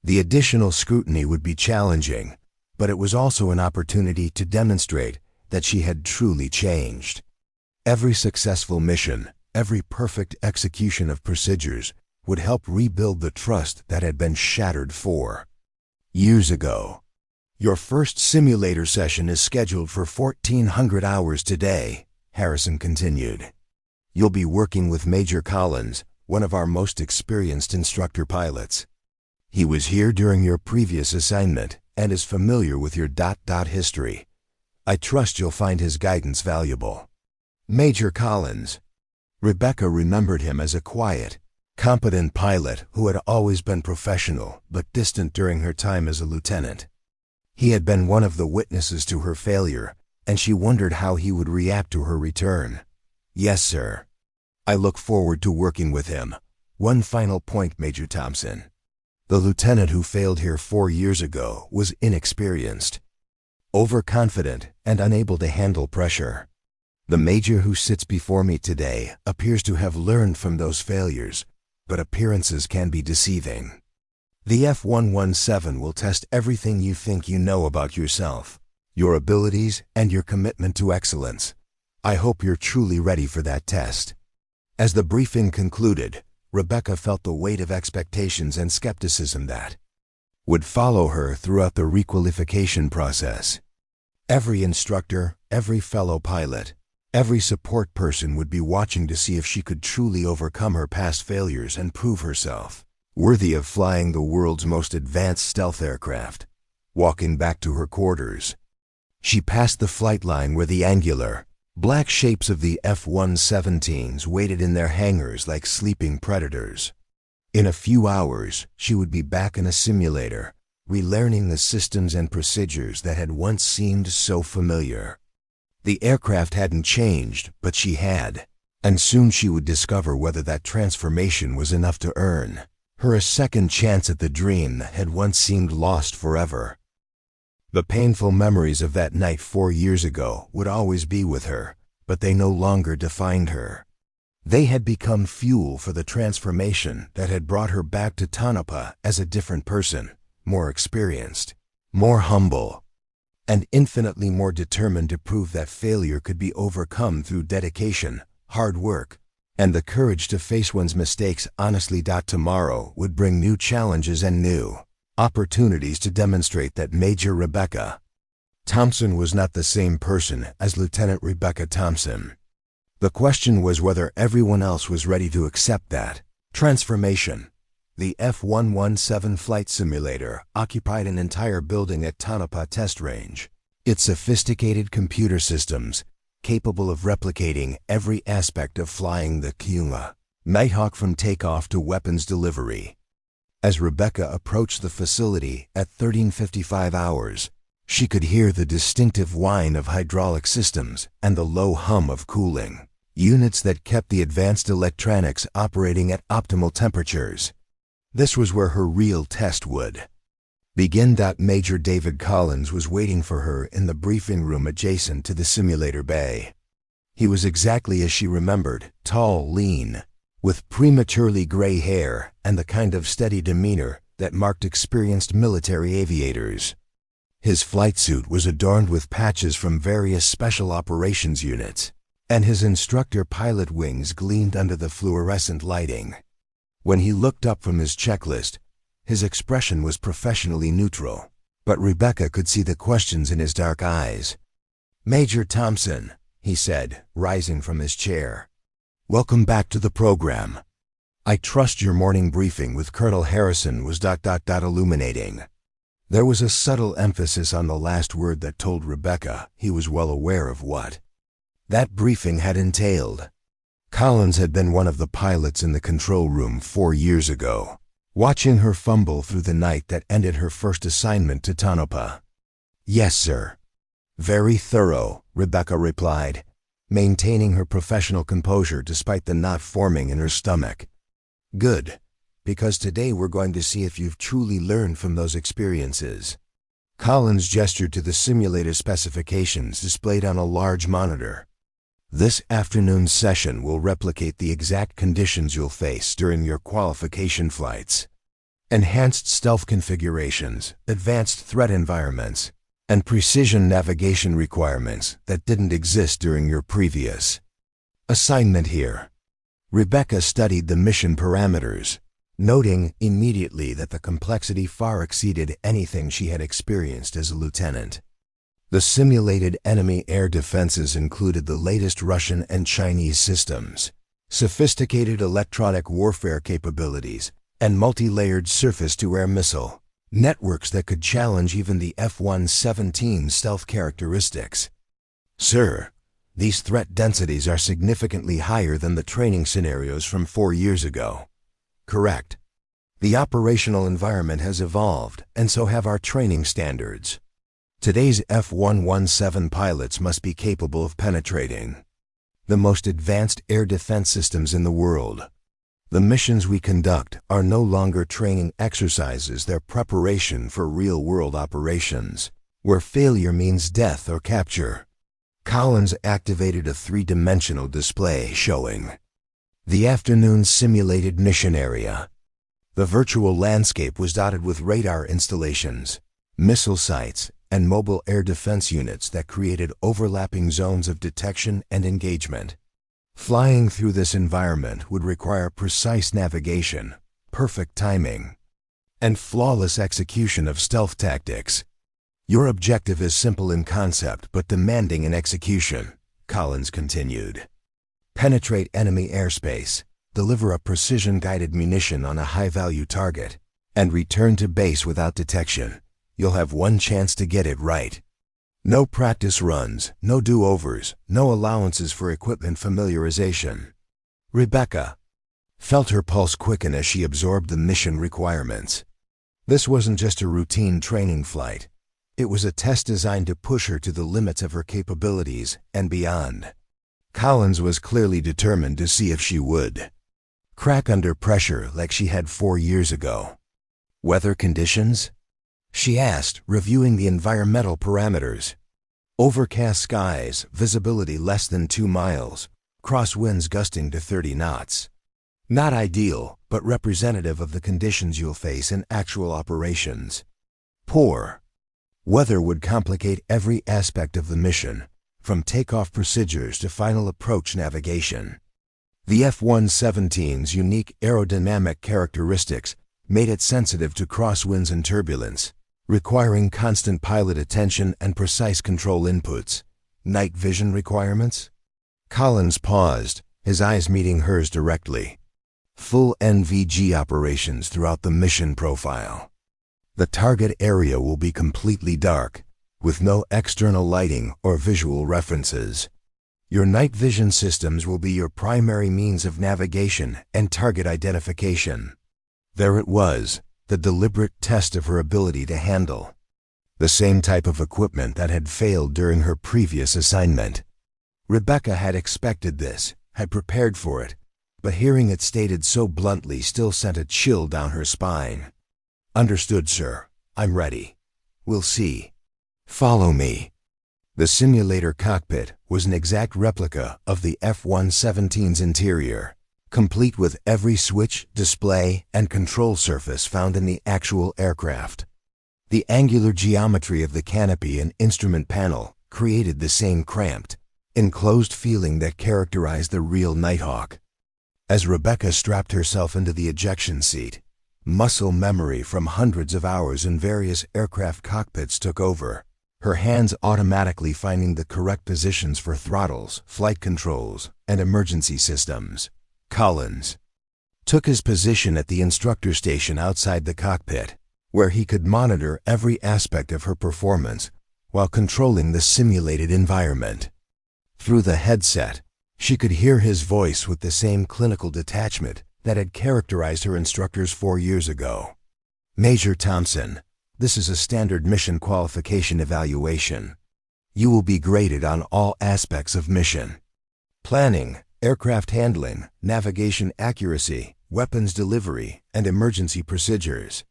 The additional scrutiny would be challenging, but it was also an opportunity to demonstrate that she had truly changed. Every successful mission, every perfect execution of procedures would help rebuild the trust that had been shattered 4 years ago. Your first simulator session is scheduled for 1400 hours today, Harrison continued. You'll be working with Major Collins, one of our most experienced instructor pilots. He was here during your previous assignment and is familiar with your history. I trust you'll find his guidance valuable. Major Collins. Rebecca remembered him as a quiet, competent pilot who had always been professional but distant during her time as a lieutenant. He had been one of the witnesses to her failure, and she wondered how he would react to her return. Yes, sir. I look forward to working with him. One final point, Major Thompson. The lieutenant who failed here 4 years ago was inexperienced, overconfident, and unable to handle pressure. The major who sits before me today appears to have learned from those failures, but appearances can be deceiving. The F-117 will test everything you think you know about yourself, your abilities, and your commitment to excellence. I hope you're truly ready for that test. As the briefing concluded, Rebecca felt the weight of expectations and skepticism that would follow her throughout the requalification process. Every instructor, every fellow pilot, every support person would be watching to see if she could truly overcome her past failures and prove herself worthy of flying the world's most advanced stealth aircraft. Walking back to her quarters, she passed the flight line where the angular, black shapes of the F-117s waited in their hangars like sleeping predators. In a few hours, she would be back in a simulator, relearning the systems and procedures that had once seemed so familiar. The aircraft hadn't changed, but she had, and soon she would discover whether that transformation was enough to earn her a second chance at the dream that had once seemed lost forever. The painful memories of that night 4 years ago would always be with her, but they no longer defined her. They had become fuel for the transformation that had brought her back to Tonopah as a different person, more experienced, more humble, and infinitely more determined to prove that failure could be overcome through dedication, hard work, and the courage to face one's mistakes honestly. Tomorrow would bring new challenges and new opportunities to demonstrate that Major Rebecca Thompson was not the same person as Lieutenant Rebecca Thompson. The question was whether everyone else was ready to accept that transformation. The F-117 flight simulator occupied an entire building at Tonopah Test Range. Its sophisticated computer systems, capable of replicating every aspect of flying the Nighthawk from takeoff to weapons delivery. As Rebecca approached the facility at 13:55 hours, she could hear the distinctive whine of hydraulic systems and the low hum of cooling units that kept the advanced electronics operating at optimal temperatures. This was where her real test would begin. Major David Collins was waiting for her in the briefing room adjacent to the simulator bay. He was exactly as she remembered, tall, lean, with prematurely gray hair and the kind of steady demeanor that marked experienced military aviators. His flight suit was adorned with patches from various special operations units, and his instructor pilot wings gleamed under the fluorescent lighting. When he looked up from his checklist, his expression was professionally neutral, but Rebecca could see the questions in his dark eyes. "Major Thompson," he said, rising from his chair. "Welcome back to the program. I trust your morning briefing with Colonel Harrison was illuminating." There was a subtle emphasis on the last word that told Rebecca he was well aware of what that briefing had entailed. Collins had been one of the pilots in the control room 4 years ago, watching her fumble through the night that ended her first assignment to Tonopah. "Yes, sir." "Very thorough," Rebecca replied, maintaining her professional composure despite the knot forming in her stomach. Good, because today we're going to see if you've truly learned from those experiences. Collins gestured to the simulator specifications displayed on a large monitor. This afternoon's session will replicate the exact conditions you'll face during your qualification flights. Enhanced stealth configurations, advanced threat environments, and precision navigation requirements that didn't exist during your previous assignment here. Rebecca studied the mission parameters, noting immediately that the complexity far exceeded anything she had experienced as a lieutenant. The simulated enemy air defenses included the latest Russian and Chinese systems, sophisticated electronic warfare capabilities, and multi-layered surface-to-air missile networks that could challenge even the F-117's stealth characteristics. Sir, these threat densities are significantly higher than the training scenarios from 4 years ago. Correct. The operational environment has evolved, and so have our training standards. Today's F-117 pilots must be capable of penetrating the most advanced air defense systems in the world. The missions we conduct are no longer training exercises, they're preparation for real-world operations, where failure means death or capture. Collins activated a 3-dimensional display showing the afternoon's simulated mission area. The virtual landscape was dotted with radar installations, missile sites, and mobile air defense units that created overlapping zones of detection and engagement. Flying through this environment would require precise navigation, perfect timing, and flawless execution of stealth tactics. Your objective is simple in concept but demanding in execution, Collins continued. Penetrate enemy airspace, deliver a precision-guided munition on a high-value target, and return to base without detection. You'll have one chance to get it right. No practice runs, no do-overs, no allowances for equipment familiarization. Rebecca felt her pulse quicken as she absorbed the mission requirements. This wasn't just a routine training flight. It was a test designed to push her to the limits of her capabilities and beyond. Collins was clearly determined to see if she would crack under pressure like she had 4 years ago. Weather conditions? She asked, reviewing the environmental parameters. Overcast skies, visibility less than 2 miles, crosswinds gusting to 30 knots. Not ideal, but representative of the conditions you'll face in actual operations. Poor weather would complicate every aspect of the mission, from takeoff procedures to final approach navigation. The F-117's unique aerodynamic characteristics made it sensitive to crosswinds and turbulence, requiring constant pilot attention and precise control inputs. Night vision requirements? Collins paused, his eyes meeting hers directly. Full NVG operations throughout the mission profile. The target area will be completely dark, with no external lighting or visual references. Your night vision systems will be your primary means of navigation and target identification. There it was, the deliberate test of her ability to handle the same type of equipment that had failed during her previous assignment. Rebecca had expected this, had prepared for it, but hearing it stated so bluntly still sent a chill down her spine. Understood, sir. I'm ready. We'll see. Follow me. The simulator cockpit was an exact replica of the F-117's interior, complete with every switch, display, and control surface found in the actual aircraft. The angular geometry of the canopy and instrument panel created the same cramped, enclosed feeling that characterized the real Nighthawk. As Rebecca strapped herself into the ejection seat, muscle memory from hundreds of hours in various aircraft cockpits took over, her hands automatically finding the correct positions for throttles, flight controls, and emergency systems. Collins took his position at the instructor station outside the cockpit, where he could monitor every aspect of her performance while controlling the simulated environment. Through the headset, she could hear his voice with the same clinical detachment that had characterized her instructors 4 years ago. Major Thompson, this is a standard mission qualification evaluation. You will be graded on all aspects of mission planning, aircraft handling, navigation accuracy, weapons delivery, and emergency procedures.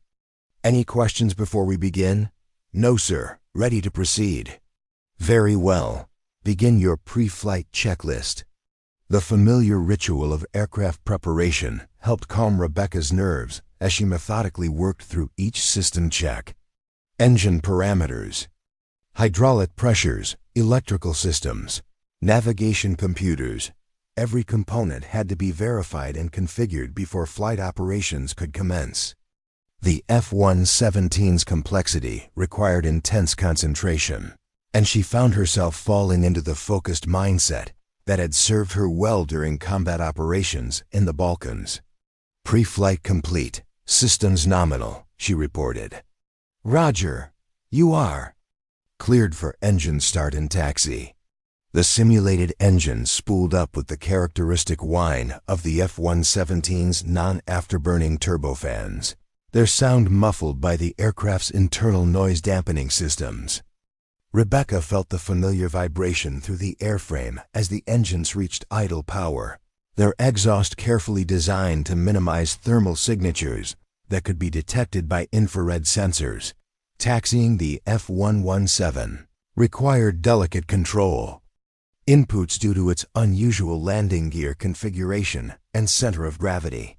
Any questions before we begin? No, sir. Ready to proceed. Very well. Begin your pre-flight checklist. The familiar ritual of aircraft preparation helped calm Rebecca's nerves as she methodically worked through each system check. Engine parameters, hydraulic pressures, electrical systems, navigation computers. Every component had to be verified and configured before flight operations could commence. The F-117's complexity required intense concentration, and she found herself falling into the focused mindset that had served her well during combat operations in the Balkans. Pre-flight complete. Systems nominal, she reported. Roger. You are. Cleared for engine start and taxi. The simulated engine spooled up with the characteristic whine of the F-117's non-afterburning turbofans, their sound muffled by the aircraft's internal noise dampening systems. Rebecca felt the familiar vibration through the airframe as the engines reached idle power, their exhaust carefully designed to minimize thermal signatures that could be detected by infrared sensors. Taxiing the F-117 required delicate control. Inputs due to its unusual landing gear configuration and center of gravity.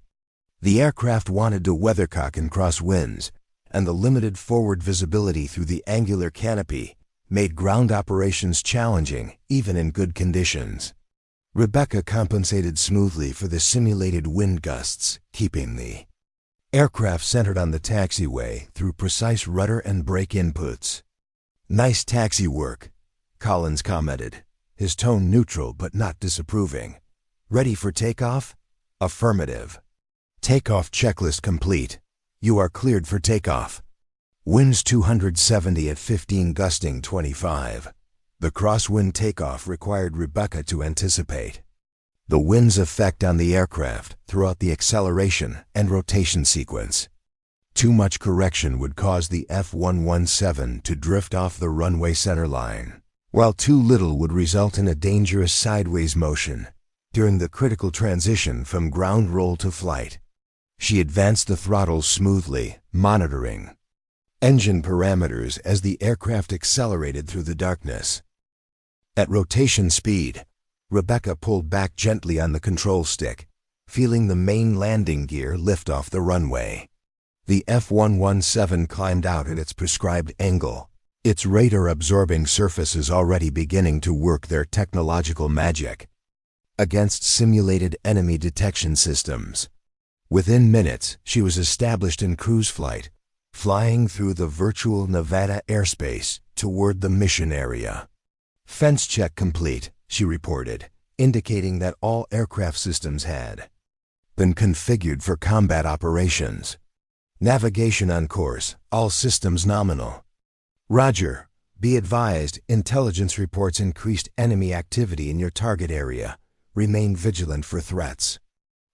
The aircraft wanted to weathercock in crosswinds, and the limited forward visibility through the angular canopy made ground operations challenging even in good conditions. Rebecca compensated smoothly for the simulated wind gusts, keeping the aircraft centered on the taxiway through precise rudder and brake inputs. Nice taxi work, Collins commented, his tone neutral but not disapproving. Ready for takeoff? Affirmative. Takeoff checklist complete. You are cleared for takeoff. Winds 270 at 15, gusting 25. The crosswind takeoff required Rebecca to anticipate the wind's effect on the aircraft throughout the acceleration and rotation sequence. Too much correction would cause the F-117 to drift off the runway centerline, while too little would result in a dangerous sideways motion during the critical transition from ground roll to flight. She advanced the throttles smoothly, monitoring engine parameters as the aircraft accelerated through the darkness. At rotation speed, Rebecca pulled back gently on the control stick, feeling the main landing gear lift off the runway. The F-117 climbed out at its prescribed angle, its radar-absorbing surfaces already beginning to work their technological magic against simulated enemy detection systems. Within minutes, she was established in cruise flight, flying through the virtual Nevada airspace toward the mission area. Fence check complete, she reported, indicating that all aircraft systems had been configured for combat operations. Navigation on course, all systems nominal. Roger. Be advised, intelligence reports increased enemy activity in your target area. Remain vigilant for threats.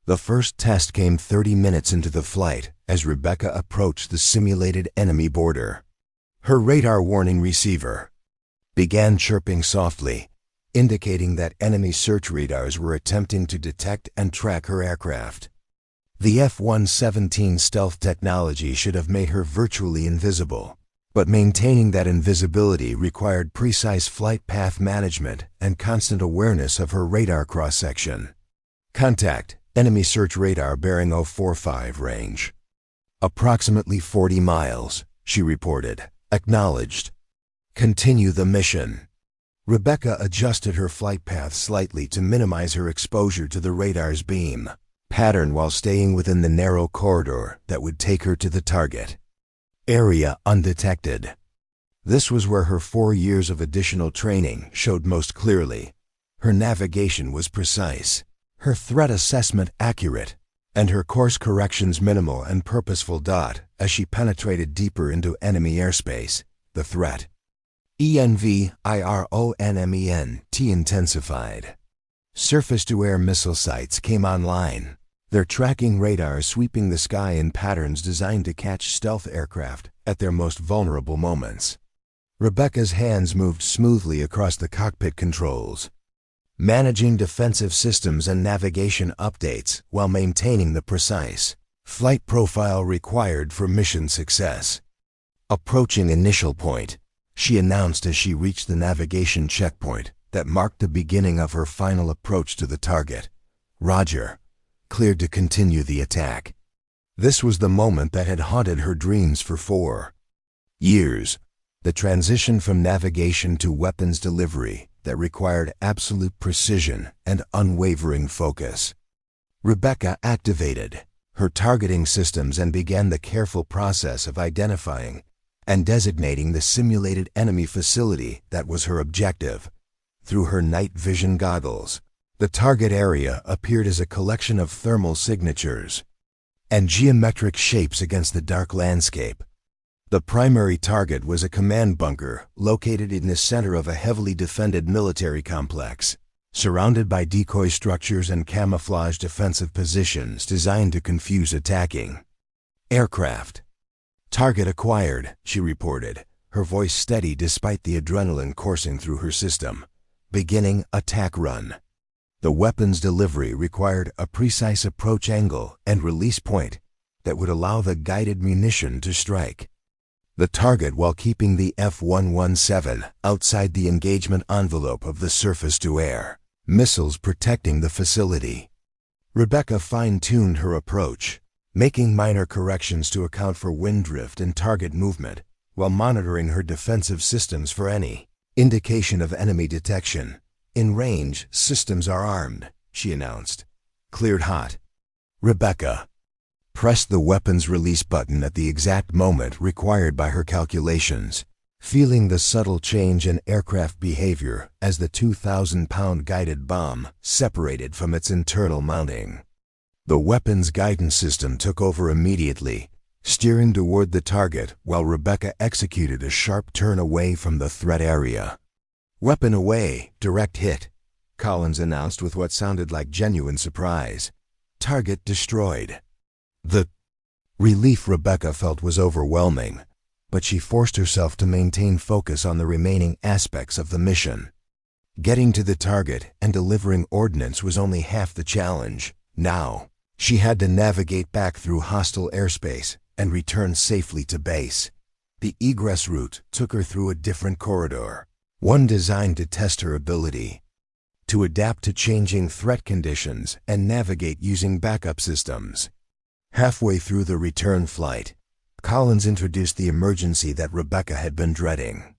The first test came 30 minutes into the flight as Rebecca approached the simulated enemy border. Her radar warning receiver began chirping softly, indicating that enemy search radars were attempting to detect and track her aircraft. The F-117 stealth technology should have made her virtually invisible, but maintaining that invisibility required precise flight path management and constant awareness of her radar cross-section. Contact, enemy search radar bearing 045 range. Approximately 40 miles, she reported. Acknowledged. Continue the mission. Rebecca adjusted her flight path slightly to minimize her exposure to the radar's beam pattern while staying within the narrow corridor that would take her to the target. Area undetected. This was where her 4 years of additional training showed most clearly. Her navigation was precise, her threat assessment accurate, and her course corrections minimal and purposeful. As she penetrated deeper into enemy airspace, the threat ENVIRONMENT intensified. Surface-to-air missile sites came online, their tracking radars sweeping the sky in patterns designed to catch stealth aircraft at their most vulnerable moments. Rebecca's hands moved smoothly across the cockpit controls, managing defensive systems and navigation updates while maintaining the precise flight profile required for mission success. Approaching initial point, she announced as she reached the navigation checkpoint that marked the beginning of her final approach to the target. Roger. Cleared to continue the attack. This was the moment that had haunted her dreams for 4 years. The transition from navigation to weapons delivery that required absolute precision and unwavering focus. Rebecca activated her targeting systems and began the careful process of identifying and designating the simulated enemy facility that was her objective. Through her night vision goggles, the target area appeared as a collection of thermal signatures and geometric shapes against the dark landscape. The primary target was a command bunker located in the center of a heavily defended military complex, surrounded by decoy structures and camouflage defensive positions designed to confuse attacking aircraft. Target acquired, she reported, her voice steady despite the adrenaline coursing through her system. Beginning attack run. The weapons delivery required a precise approach angle and release point that would allow the guided munition to strike the target while keeping the F-117 outside the engagement envelope of the surface-to-air missiles protecting the facility. Rebecca fine-tuned her approach, making minor corrections to account for wind drift and target movement, while monitoring her defensive systems for any indication of enemy detection. In range, systems are armed, she announced. Cleared hot. Rebecca pressed the weapons release button at the exact moment required by her calculations, feeling the subtle change in aircraft behavior as the 2,000-pound guided bomb separated from its internal mounting. The weapons guidance system took over immediately, steering toward the target while Rebecca executed a sharp turn away from the threat area. Weapon away, direct hit, Collins announced with what sounded like genuine surprise. Target destroyed. The relief Rebecca felt was overwhelming, but she forced herself to maintain focus on the remaining aspects of the mission. Getting to the target and delivering ordnance was only half the challenge. Now, she had to navigate back through hostile airspace and return safely to base. The egress route took her through a different corridor, one designed to test her ability to adapt to changing threat conditions and navigate using backup systems. Halfway through the return flight, Collins introduced the emergency that Rebecca had been dreading.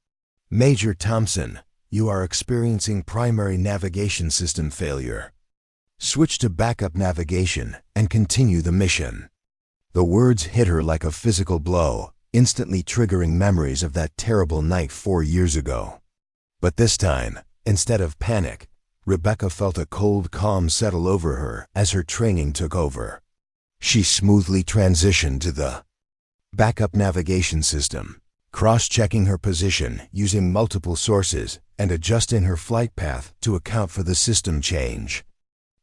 Major Thompson, you are experiencing primary navigation system failure. Switch to backup navigation and continue the mission. The words hit her like a physical blow, instantly triggering memories of that terrible night 4 years ago. But this time, instead of panic, Rebecca felt a cold calm settle over her as her training took over. She smoothly transitioned to the backup navigation system, cross-checking her position using multiple sources and adjusting her flight path to account for the system change.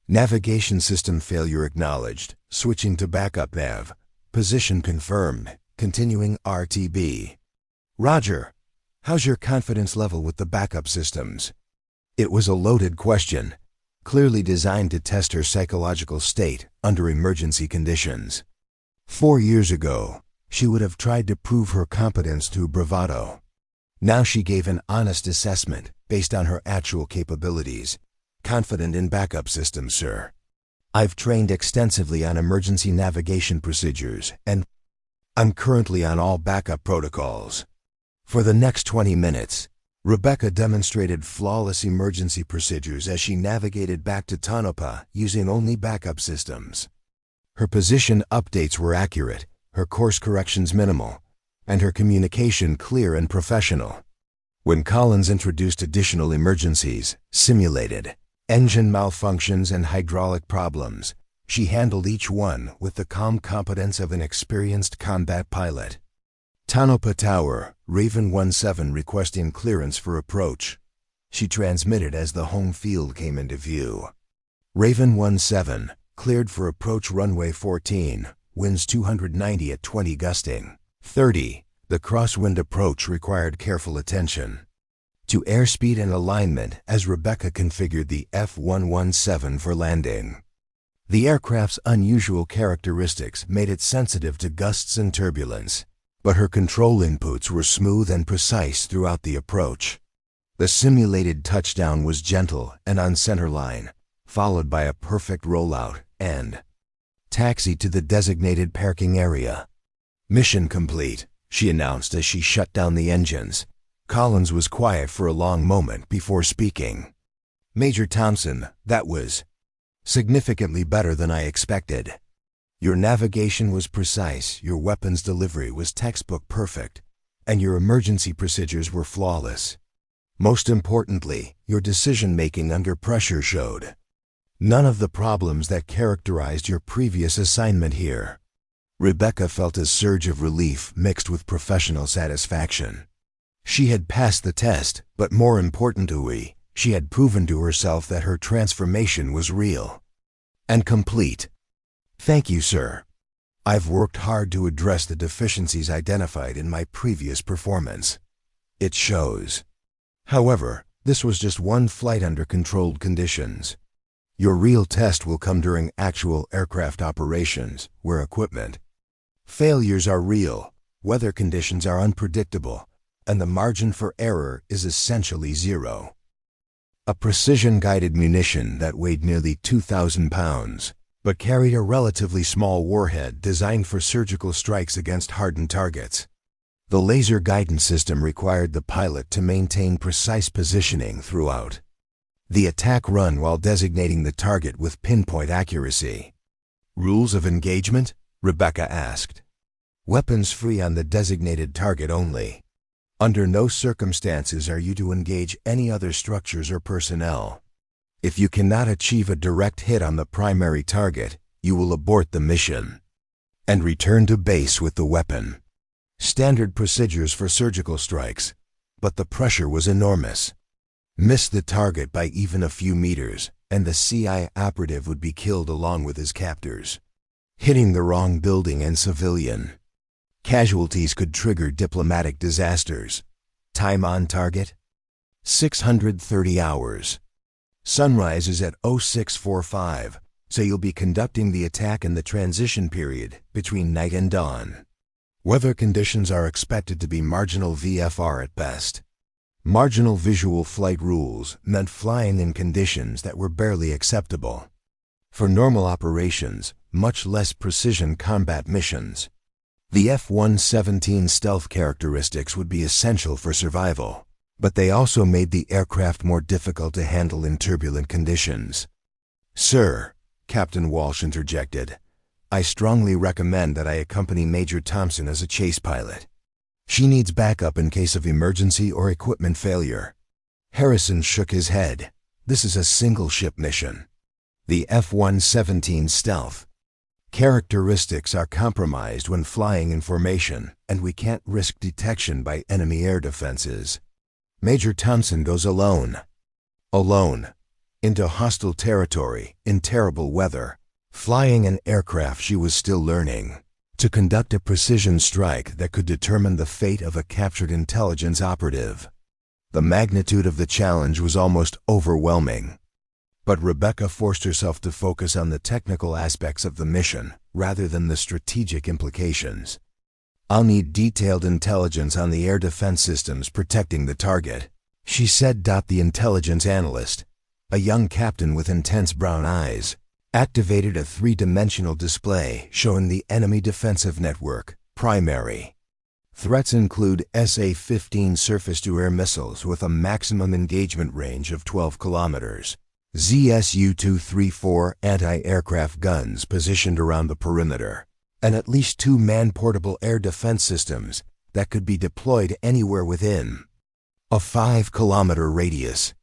Navigation system failure acknowledged, switching to backup nav. Position confirmed, continuing RTB. Roger, how's your confidence level with the backup systems? It was a loaded question, clearly designed to test her psychological state under emergency conditions. 4 years ago, she would have tried to prove her competence through bravado. Now she gave an honest assessment based on her actual capabilities. Confident in backup systems, sir. I've trained extensively on emergency navigation procedures, and I'm currently on all backup protocols. For the next 20 minutes, Rebecca demonstrated flawless emergency procedures as she navigated back to Tonopah using only backup systems. Her position updates were accurate, her course corrections minimal, and her communication clear and professional. When Collins introduced additional emergencies, simulated engine malfunctions and hydraulic problems, she handled each one with the calm competence of an experienced combat pilot. Tonopah Tower, Raven 17 requesting clearance for approach. She transmitted as the home field came into view. Raven 17, cleared for approach runway 14, winds 290 at 20 gusting 30. The crosswind approach required careful attention. to airspeed and alignment as Rebecca configured the F-117 for landing. The aircraft's unusual characteristics made it sensitive to gusts and turbulence, but her control inputs were smooth and precise throughout the approach. The simulated touchdown was gentle and on centerline, followed by a perfect rollout and taxi to the designated parking area. "Mission complete," she announced as she shut down the engines. Collins was quiet for a long moment before speaking. "Major Thompson, that was significantly better than I expected. Your navigation was precise, your weapons delivery was textbook perfect, and your emergency procedures were flawless. Most importantly, your decision-making under pressure showed none of the problems that characterized your previous assignment here." Rebecca felt a surge of relief mixed with professional satisfaction. She had passed the test, but more importantly, she had proven to herself that her transformation was real and complete. "Thank you, sir. I've worked hard to address the deficiencies identified in my previous performance. It shows. However, this was just one flight under controlled conditions. Your real test will come during actual aircraft operations, where equipment failures are real, weather conditions are unpredictable, and the margin for error is essentially zero." A precision-guided munition that weighed nearly 2,000 pounds, but carried a relatively small warhead designed for surgical strikes against hardened targets. The laser guidance system required the pilot to maintain precise positioning throughout the attack run while designating the target with pinpoint accuracy. "Rules of engagement?" Rebecca asked. "Weapons free on the designated target only. Under no circumstances are you to engage any other structures or personnel. If you cannot achieve a direct hit on the primary target, you will abort the mission and return to base with the weapon. Standard procedures for surgical strikes, but the pressure was enormous. Miss the target by even a few meters, and the CI operative would be killed along with his captors. Hitting the wrong building and civilian casualties could trigger diplomatic disasters. Time on target? 630 hours. Sunrise is at 0645, so you'll be conducting the attack in the transition period between night and dawn. Weather conditions are expected to be marginal VFR at best. Marginal visual flight rules meant flying in conditions that were barely acceptable for normal operations, much less precision combat missions. The F-117 stealth characteristics would be essential for survival, but they also made the aircraft more difficult to handle in turbulent conditions. "Sir," Captain Walsh interjected, "I strongly recommend that I accompany Major Thompson as a chase pilot. She needs backup in case of emergency or equipment failure." Harrison shook his head. "This is a single-ship mission. The F-117 stealth characteristics are compromised when flying in formation, and we can't risk detection by enemy air defenses. Major Thompson goes alone. Alone. Into hostile territory, in terrible weather, flying an aircraft she was still learning, to conduct a precision strike that could determine the fate of a captured intelligence operative." The magnitude of the challenge was almost overwhelming. But Rebecca forced herself to focus on the technical aspects of the mission rather than the strategic implications. "I'll need detailed intelligence on the air defense systems protecting the target," she said. The intelligence analyst, a young captain with intense brown eyes, activated a three-dimensional display showing the enemy defensive network. Primary threats include SA-15 surface-to-air missiles with a maximum engagement range of 12 kilometers. ZSU-234 anti-aircraft guns positioned around the perimeter, and at least 2 man-portable air defense systems that could be deployed anywhere within a 5-kilometer radius.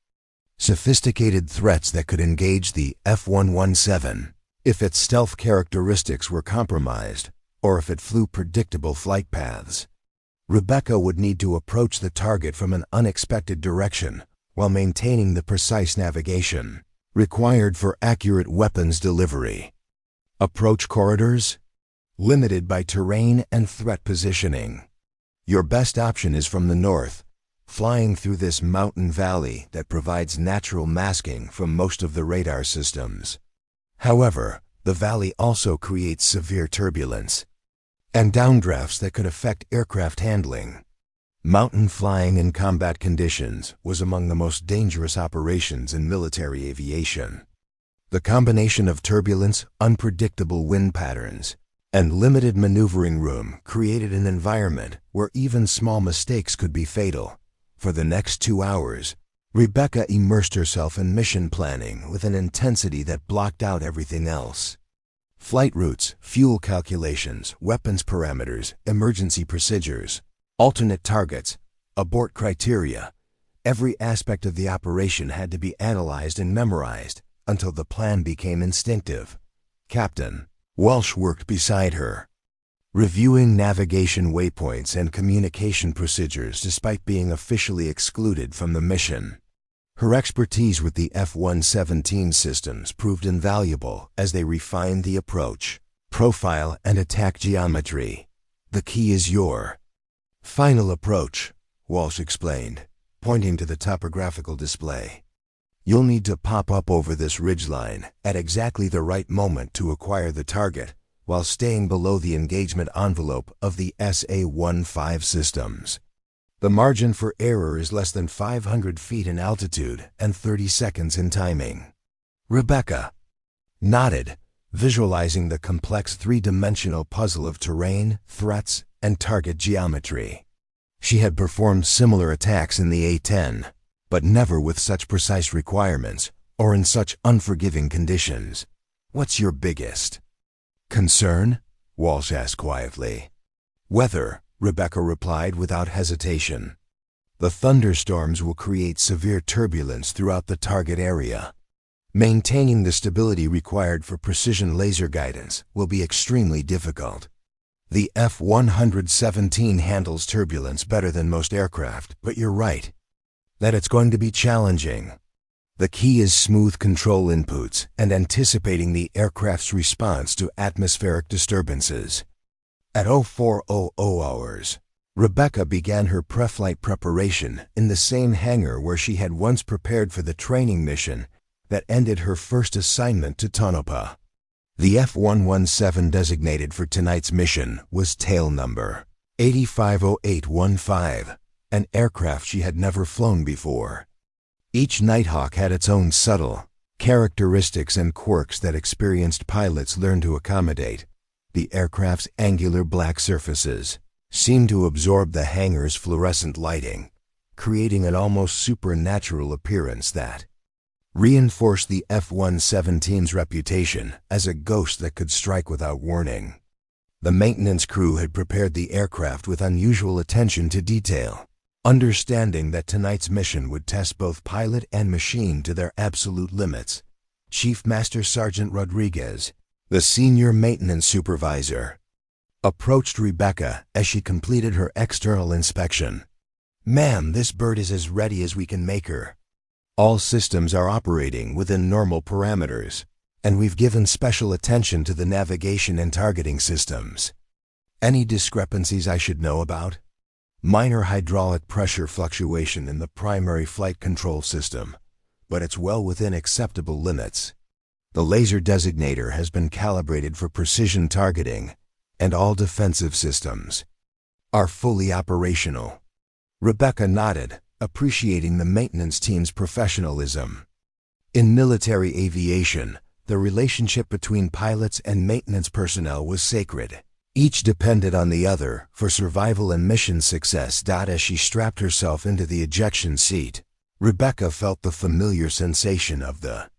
Sophisticated threats that could engage the F-117 if its stealth characteristics were compromised or if it flew predictable flight paths. Rebecca would need to approach the target from an unexpected direction while maintaining the precise navigation required for accurate weapons delivery. Approach corridors? Limited by terrain and threat positioning. Your best option is from the north, flying through this mountain valley that provides natural masking from most of the radar systems. However, the valley also creates severe turbulence and downdrafts that could affect aircraft handling. Mountain flying in combat conditions was among the most dangerous operations in military aviation. The combination of turbulence, unpredictable wind patterns, and limited maneuvering room created an environment where even small mistakes could be fatal. For the next 2 hours, Rebecca immersed herself in mission planning with an intensity that blocked out everything else. Flight routes, fuel calculations, weapons parameters, emergency procedures, alternate targets, abort criteria. Every aspect of the operation had to be analyzed and memorized until the plan became instinctive. Captain Walsh worked beside her, reviewing navigation waypoints and communication procedures despite being officially excluded from the mission. Her expertise with the F-117 systems proved invaluable as they refined the approach, profile, and attack geometry. The key is your final approach, Walsh explained, pointing to the topographical display. You'll need to pop up over this ridgeline at exactly the right moment to acquire the target, while staying below the engagement envelope of the SA-15 systems. The margin for error is less than 500 feet in altitude and 30 seconds in timing. Rebecca nodded, visualizing the complex three-dimensional puzzle of terrain, threats, and target geometry. She had performed similar attacks in the A-10, but never with such precise requirements or in such unforgiving conditions. What's your biggest concern? Walsh asked quietly. Weather, Rebecca replied without hesitation. The thunderstorms will create severe turbulence throughout the target area. Maintaining the stability required for precision laser guidance will be extremely difficult. The F-117 handles turbulence better than most aircraft, but you're right that it's going to be challenging. The key is smooth control inputs and anticipating the aircraft's response to atmospheric disturbances. At 0400 hours, Rebecca began her pre-flight preparation in the same hangar where she had once prepared for the training mission that ended her first assignment to Tonopah. The F-117 designated for tonight's mission was tail number 850815, an aircraft she had never flown before. Each Nighthawk had its own subtle characteristics and quirks that experienced pilots learned to accommodate. The aircraft's angular black surfaces seemed to absorb the hangar's fluorescent lighting, creating an almost supernatural appearance that reinforced the F-117's reputation as a ghost that could strike without warning. The maintenance crew had prepared the aircraft with unusual attention to detail, understanding that tonight's mission would test both pilot and machine to their absolute limits. Chief Master Sergeant Rodriguez, the senior maintenance supervisor, approached Rebecca as she completed her external inspection. Ma'am, this bird is as ready as we can make her. All systems are operating within normal parameters, and we've given special attention to the navigation and targeting systems. Any discrepancies I should know about? Minor hydraulic pressure fluctuation in the primary flight control system, but it's well within acceptable limits. The laser designator has been calibrated for precision targeting, and all defensive systems are fully operational. Rebecca nodded, appreciating the maintenance team's professionalism. In military aviation, the relationship between pilots and maintenance personnel was sacred. Each depended on the other for survival and mission success. As she strapped herself into the ejection seat, Rebecca felt the familiar sensation of the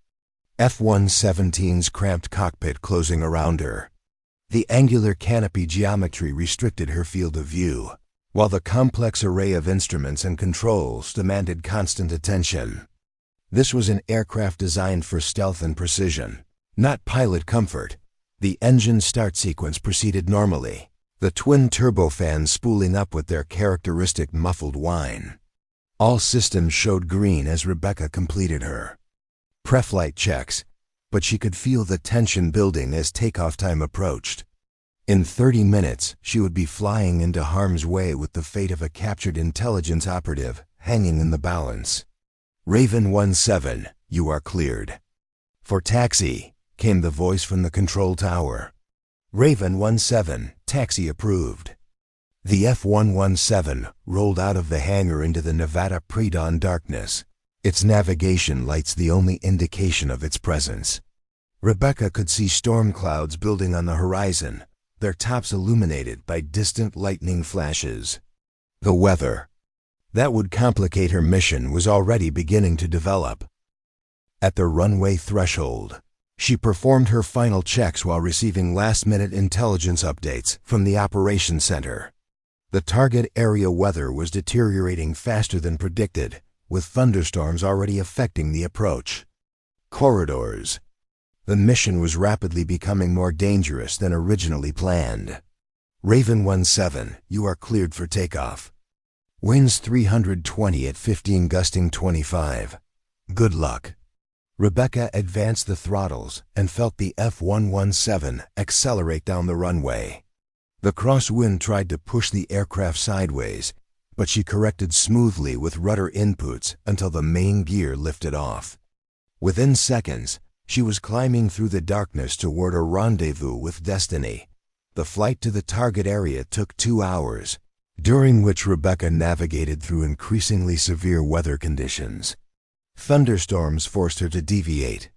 F-117's cramped cockpit closing around her. The angular canopy geometry restricted her field of view, while the complex array of instruments and controls demanded constant attention. This was an aircraft designed for stealth and precision, not pilot comfort. The engine start sequence proceeded normally, the twin turbofans spooling up with their characteristic muffled whine. All systems showed green as Rebecca completed her pre-flight checks, but she could feel the tension building as takeoff time approached. In 30 minutes, she would be flying into harm's way with the fate of a captured intelligence operative hanging in the balance. Raven 17, you are cleared. For taxi, came the voice from the control tower. Raven 17, taxi approved. The F-117 rolled out of the hangar into the Nevada pre-dawn darkness, its navigation lights the only indication of its presence. Rebecca could see storm clouds building on the horizon, their tops illuminated by distant lightning flashes. The weather that would complicate her mission was already beginning to develop. At the runway threshold, she performed her final checks while receiving last-minute intelligence updates from the operations center. The target area weather was deteriorating faster than predicted, with thunderstorms already affecting the approach corridors. The mission was rapidly becoming more dangerous than originally planned. Raven 17, you are cleared for takeoff. Winds 320 at 15 gusting 25. Good luck. Rebecca advanced the throttles and felt the F-117 accelerate down the runway. The crosswind tried to push the aircraft sideways, but she corrected smoothly with rudder inputs until the main gear lifted off. Within seconds, she was climbing through the darkness toward a rendezvous with destiny. The flight to the target area took 2 hours, during which Rebecca navigated through increasingly severe weather conditions. Thunderstorms forced her to deviate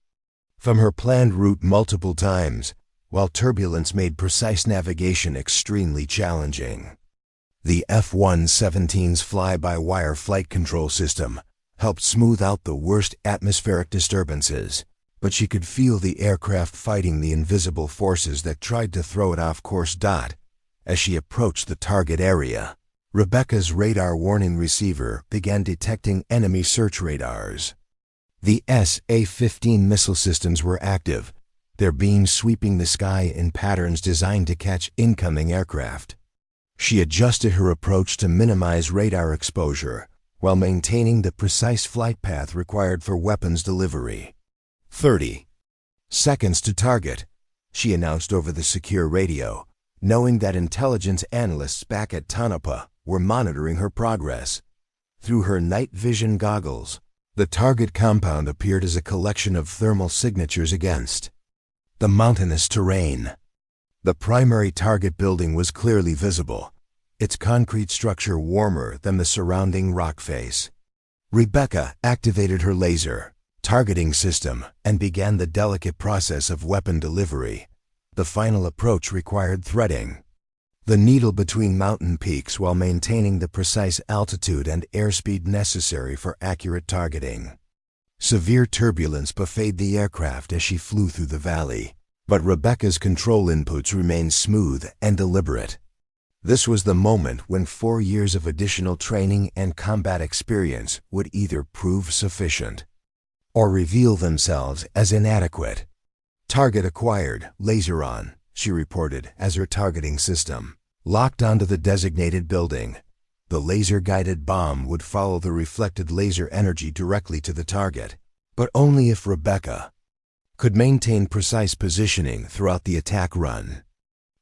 from her planned route multiple times, while turbulence made precise navigation extremely challenging. The F-117's fly-by-wire flight control system helped smooth out the worst atmospheric disturbances, but she could feel the aircraft fighting the invisible forces that tried to throw it off course. As she approached the target area, Rebecca's radar warning receiver began detecting enemy search radars. The SA-15 missile systems were active, their beams sweeping the sky in patterns designed to catch incoming aircraft. She adjusted her approach to minimize radar exposure while maintaining the precise flight path required for weapons delivery. 30 seconds to target, she announced over the secure radio, knowing that intelligence analysts back at Tonopah were monitoring her progress. Through her night vision goggles, the target compound appeared as a collection of thermal signatures against the mountainous terrain. The primary target building was clearly visible, its concrete structure warmer than the surrounding rock face. Rebecca activated her laser targeting system and began the delicate process of weapon delivery. The final approach required threading the needle between mountain peaks while maintaining the precise altitude and airspeed necessary for accurate targeting. Severe turbulence buffeted the aircraft as she flew through the valley, but Rebecca's control inputs remained smooth and deliberate. This was the moment when 4 years of additional training and combat experience would either prove sufficient or reveal themselves as inadequate. Target acquired, laser on, she reported as her targeting system locked onto the designated building. The laser-guided bomb would follow the reflected laser energy directly to the target, but only if Rebecca could maintain precise positioning throughout the attack run.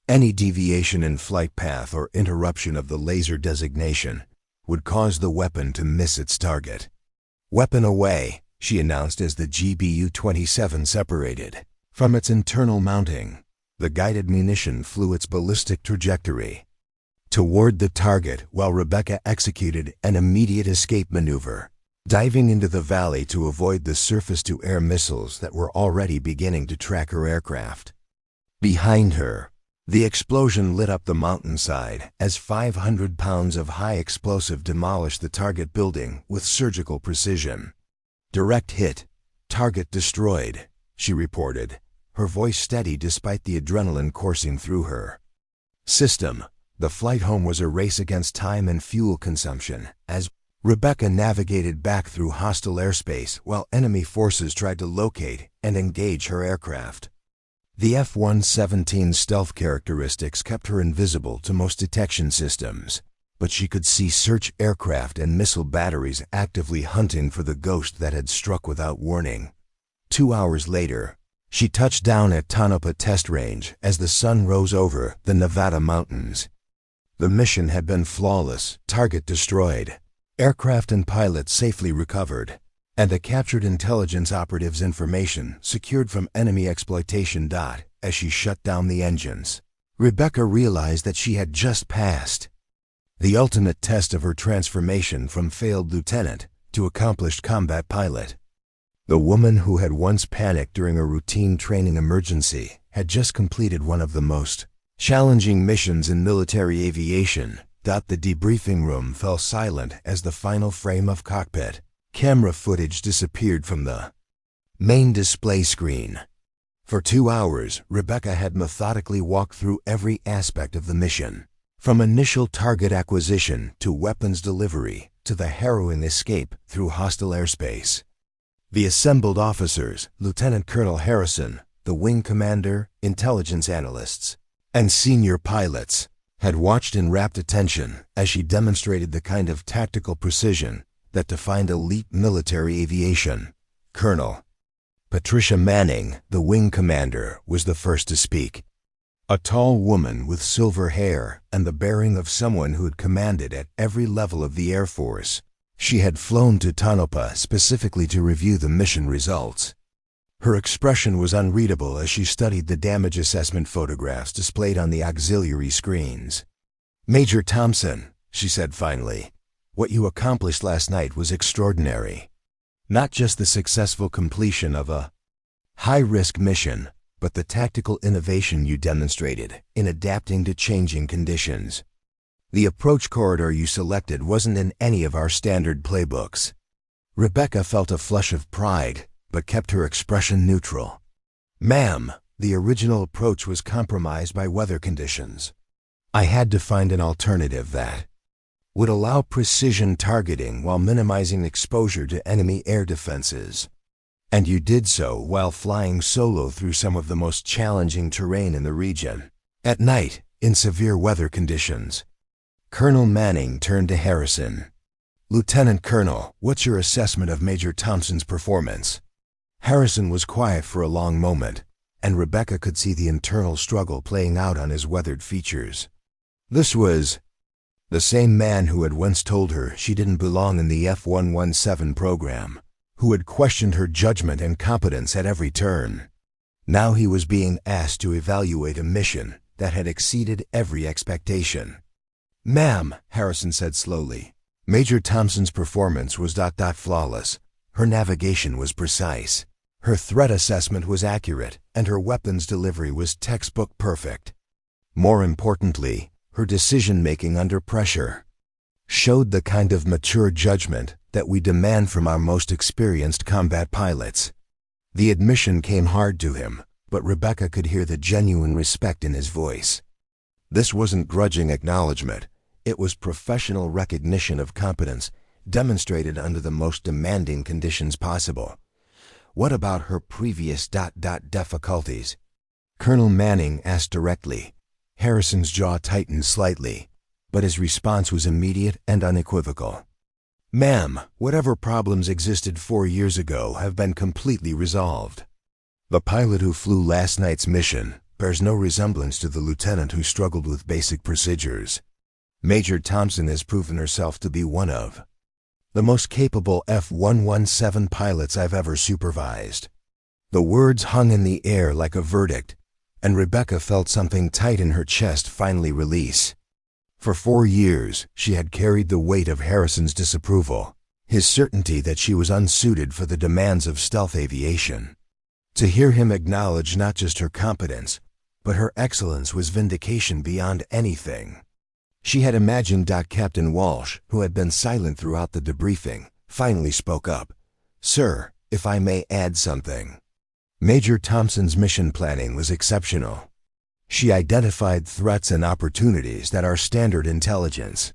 Any deviation in flight path or interruption of the laser designation would cause the weapon to miss its target. Weapon away, she announced as the GBU-27 separated from its internal mounting. The guided munition flew its ballistic trajectory toward the target while Rebecca executed an immediate escape maneuver, diving into the valley to avoid the surface-to-air missiles that were already beginning to track her aircraft. Behind her, the explosion lit up the mountainside as 500 pounds of high explosive demolished the target building with surgical precision. Direct hit, target destroyed, she reported, her voice steady despite the adrenaline coursing through her system. The flight home was a race against time and fuel consumption as Rebecca navigated back through hostile airspace while enemy forces tried to locate and engage her aircraft. The F-117's stealth characteristics kept her invisible to most detection systems, but she could see search aircraft and missile batteries actively hunting for the ghost that had struck without warning. 2 hours later, she touched down at Tonopah Test Range as the sun rose over the Nevada mountains. The mission had been flawless, target destroyed, Aircraft and pilots safely recovered, and the captured intelligence operative's information secured from enemy exploitation. As she shut down the engines, Rebecca realized that she had just passed the ultimate test of her transformation from failed lieutenant to accomplished combat pilot. The woman who had once panicked during a routine training emergency had just completed one of the most challenging missions in military aviation. The debriefing room fell silent as the final frame of cockpit camera footage disappeared from the main display screen. For 2 hours, Rebecca had methodically walked through every aspect of the mission, from initial target acquisition to weapons delivery to the harrowing escape through hostile airspace. The assembled officers, Lieutenant Colonel Harrison, the wing commander, intelligence analysts, and senior pilots, had watched in rapt attention as she demonstrated the kind of tactical precision that defined elite military aviation. Colonel Patricia Manning, the wing commander, was the first to speak. A tall woman with silver hair and the bearing of someone who had commanded at every level of the Air Force. She had flown to Tonopah specifically to review the mission results. Her expression was unreadable as she studied the damage assessment photographs displayed on the auxiliary screens. "Major Thompson," she said finally, "what you accomplished last night was extraordinary. Not just the successful completion of a high-risk mission, but the tactical innovation you demonstrated in adapting to changing conditions. The approach corridor you selected wasn't in any of our standard playbooks." Rebecca felt a flush of pride, but kept her expression neutral. "Ma'am, the original approach was compromised by weather conditions. I had to find an alternative that would allow precision targeting while minimizing exposure to enemy air defenses. And you did so while flying solo through some of the most challenging terrain in the region, at night, in severe weather conditions." Colonel Manning turned to Harrison. "Lieutenant Colonel, what's your assessment of Major Thompson's performance?" Harrison was quiet for a long moment, and Rebecca could see the internal struggle playing out on his weathered features. This was the same man who had once told her she didn't belong in the F-117 program, who had questioned her judgment and competence at every turn. Now he was being asked to evaluate a mission that had exceeded every expectation. "Ma'am," Harrison said slowly, "Major Thompson's performance was flawless. Her navigation was precise. Her threat assessment was accurate, and her weapons delivery was textbook perfect. More importantly, her decision-making under pressure showed the kind of mature judgment that we demand from our most experienced combat pilots." The admission came hard to him, but Rebecca could hear the genuine respect in his voice. This wasn't grudging acknowledgement. It was professional recognition of competence, demonstrated under the most demanding conditions possible. "What about her previous difficulties?" Colonel Manning asked directly. Harrison's jaw tightened slightly, but his response was immediate and unequivocal. "Ma'am, whatever problems existed 4 years ago have been completely resolved. The pilot who flew last night's mission bears no resemblance to the lieutenant who struggled with basic procedures. Major Thompson has proven herself to be one of the most capable F-117 pilots I've ever supervised." The words hung in the air like a verdict, and Rebecca felt something tight in her chest finally release. For 4 years, she had carried the weight of Harrison's disapproval, his certainty that she was unsuited for the demands of stealth aviation. To hear him acknowledge not just her competence, but her excellence was vindication beyond anything. She had imagined Captain Walsh, who had been silent throughout the debriefing, finally spoke up. "Sir, if I may add something. Major Thompson's mission planning was exceptional. She identified threats and opportunities that our standard intelligence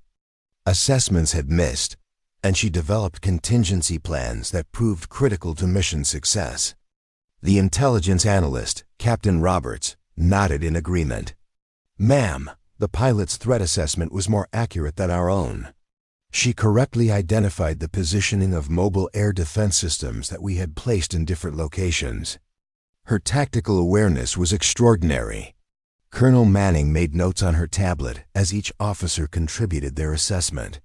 assessments had missed, and she developed contingency plans that proved critical to mission success." The intelligence analyst, Captain Roberts, nodded in agreement. "Ma'am, the pilot's threat assessment was more accurate than our own. She correctly identified the positioning of mobile air defense systems that we had placed in different locations. Her tactical awareness was extraordinary." Colonel Manning made notes on her tablet as each officer contributed their assessment.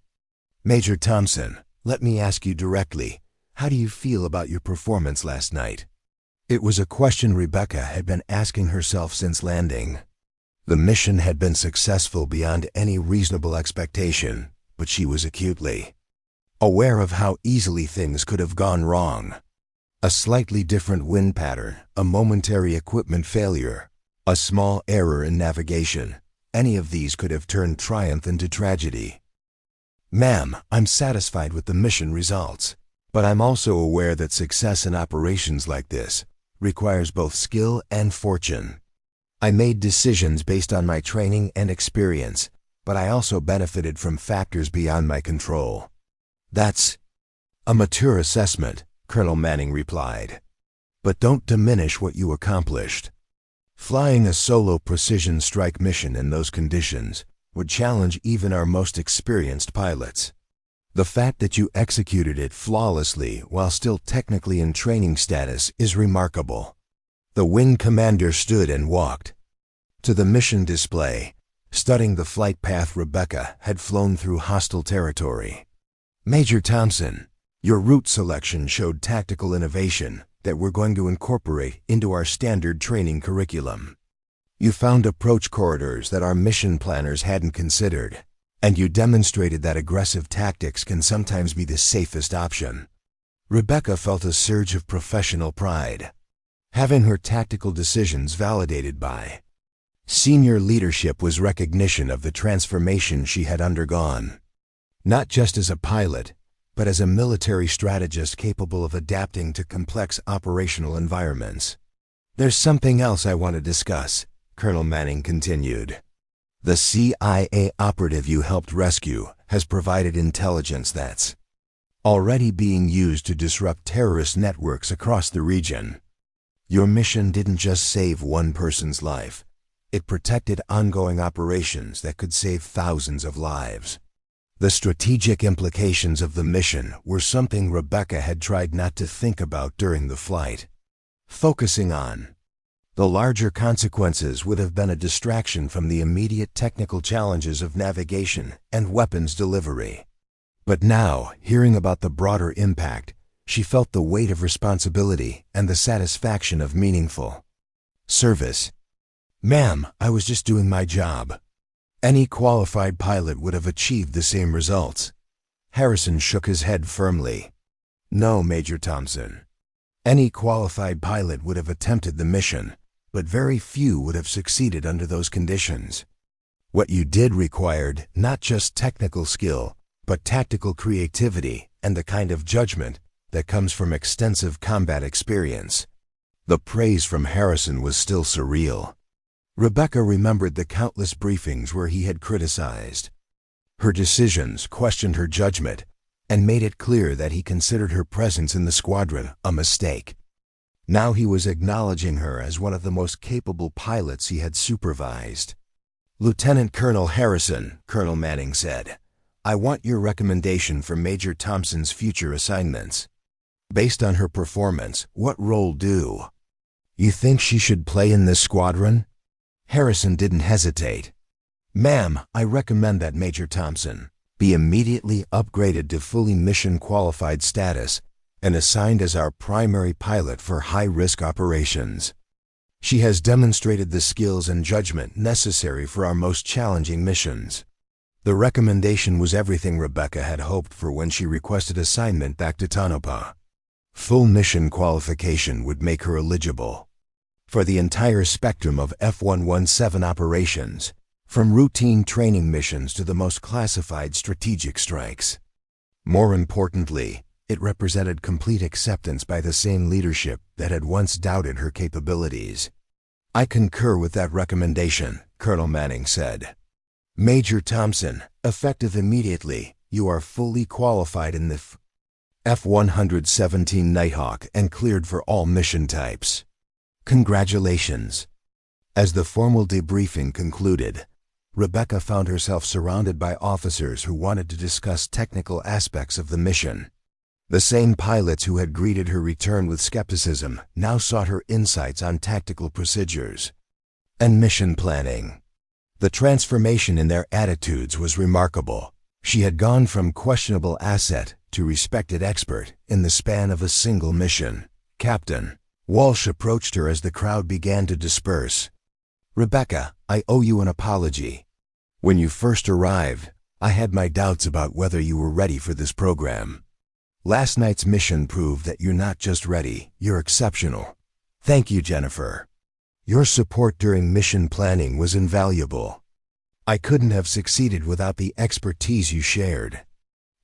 Major Thompson, let me ask you directly, how do you feel about your performance last night? It was a question Rebecca had been asking herself since landing. The mission had been successful beyond any reasonable expectation, but she was acutely aware of how easily things could have gone wrong. A slightly different wind pattern, a momentary equipment failure, a small error in navigation, any of these could have turned triumph into tragedy. Ma'am, I'm satisfied with the mission results, but I'm also aware that success in operations like this requires both skill and fortune. I made decisions based on my training and experience, but I also benefited from factors beyond my control. That's a mature assessment, Colonel Manning replied. But don't diminish what you accomplished. Flying a solo precision strike mission in those conditions would challenge even our most experienced pilots. The fact that you executed it flawlessly while still technically in training status is remarkable. The wing commander stood and walked to the mission display, studying the flight path Rebecca had flown through hostile territory. Major Thompson, your route selection showed tactical innovation that we're going to incorporate into our standard training curriculum. You found approach corridors that our mission planners hadn't considered, and you demonstrated that aggressive tactics can sometimes be the safest option. Rebecca felt a surge of professional pride, having her tactical decisions validated by senior leadership was recognition of the transformation she had undergone. Not just as a pilot, but as a military strategist capable of adapting to complex operational environments. There's something else I want to discuss, Colonel Manning continued. The CIA operative you helped rescue has provided intelligence that's already being used to disrupt terrorist networks across the region. Your mission didn't just save one person's life. It protected ongoing operations that could save thousands of lives. The strategic implications of the mission were something Rebecca had tried not to think about during the flight. Focusing on the larger consequences would have been a distraction from the immediate technical challenges of navigation and weapons delivery. But now, hearing about the broader impact, she felt the weight of responsibility and the satisfaction of meaningful service. Ma'am, I was just doing my job. Any qualified pilot would have achieved the same results. Harrison shook his head firmly. No, Major Thompson. Any qualified pilot would have attempted the mission, but very few would have succeeded under those conditions. What you did required not just technical skill, but tactical creativity and the kind of judgment that comes from extensive combat experience. The praise from Harrison was still surreal. Rebecca remembered the countless briefings where he had criticized her decisions, questioned her judgment, and made it clear that he considered her presence in the squadron a mistake. Now he was acknowledging her as one of the most capable pilots he had supervised. Lieutenant Colonel Harrison, Colonel Manning said, I want your recommendation for Major Thompson's future assignments. Based on her performance, what role do you think she should play in this squadron? Harrison didn't hesitate. Ma'am, I recommend that Major Thompson be immediately upgraded to fully mission-qualified status and assigned as our primary pilot for high-risk operations. She has demonstrated the skills and judgment necessary for our most challenging missions. The recommendation was everything Rebecca had hoped for when she requested assignment back to Tonopah. Full mission qualification would make her eligible for the entire spectrum of F-117 operations, from routine training missions to the most classified strategic strikes. More importantly, it represented complete acceptance by the same leadership that had once doubted her capabilities. I concur with that recommendation, Colonel Manning said. Major Thompson, effective immediately, you are fully qualified in the F-117 Nighthawk and cleared for all mission types. Congratulations. As the formal debriefing concluded, Rebecca found herself surrounded by officers who wanted to discuss technical aspects of the mission. The same pilots who had greeted her return with skepticism now sought her insights on tactical procedures and mission planning. The transformation in their attitudes was remarkable. She had gone from questionable asset to respected expert in the span of a single mission. "Captain." Walsh approached her as the crowd began to disperse. "Rebecca, I owe you an apology. When you first arrived, I had my doubts about whether you were ready for this program. Last night's mission proved that you're not just ready, you're exceptional. Thank you, Jennifer. Your support during mission planning was invaluable. I couldn't have succeeded without the expertise you shared."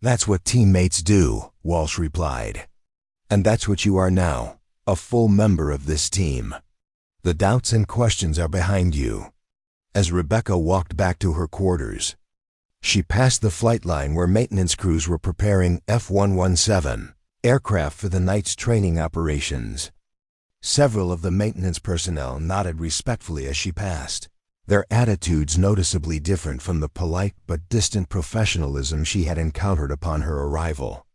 "That's what teammates do," Walsh replied. "And that's what you are now, a full member of this team. The doubts and questions are behind you." As Rebecca walked back to her quarters, she passed the flight line where maintenance crews were preparing F-117 aircraft for the night's training operations. Several of the maintenance personnel nodded respectfully as she passed, their attitudes noticeably different from the polite but distant professionalism she had encountered upon her arrival.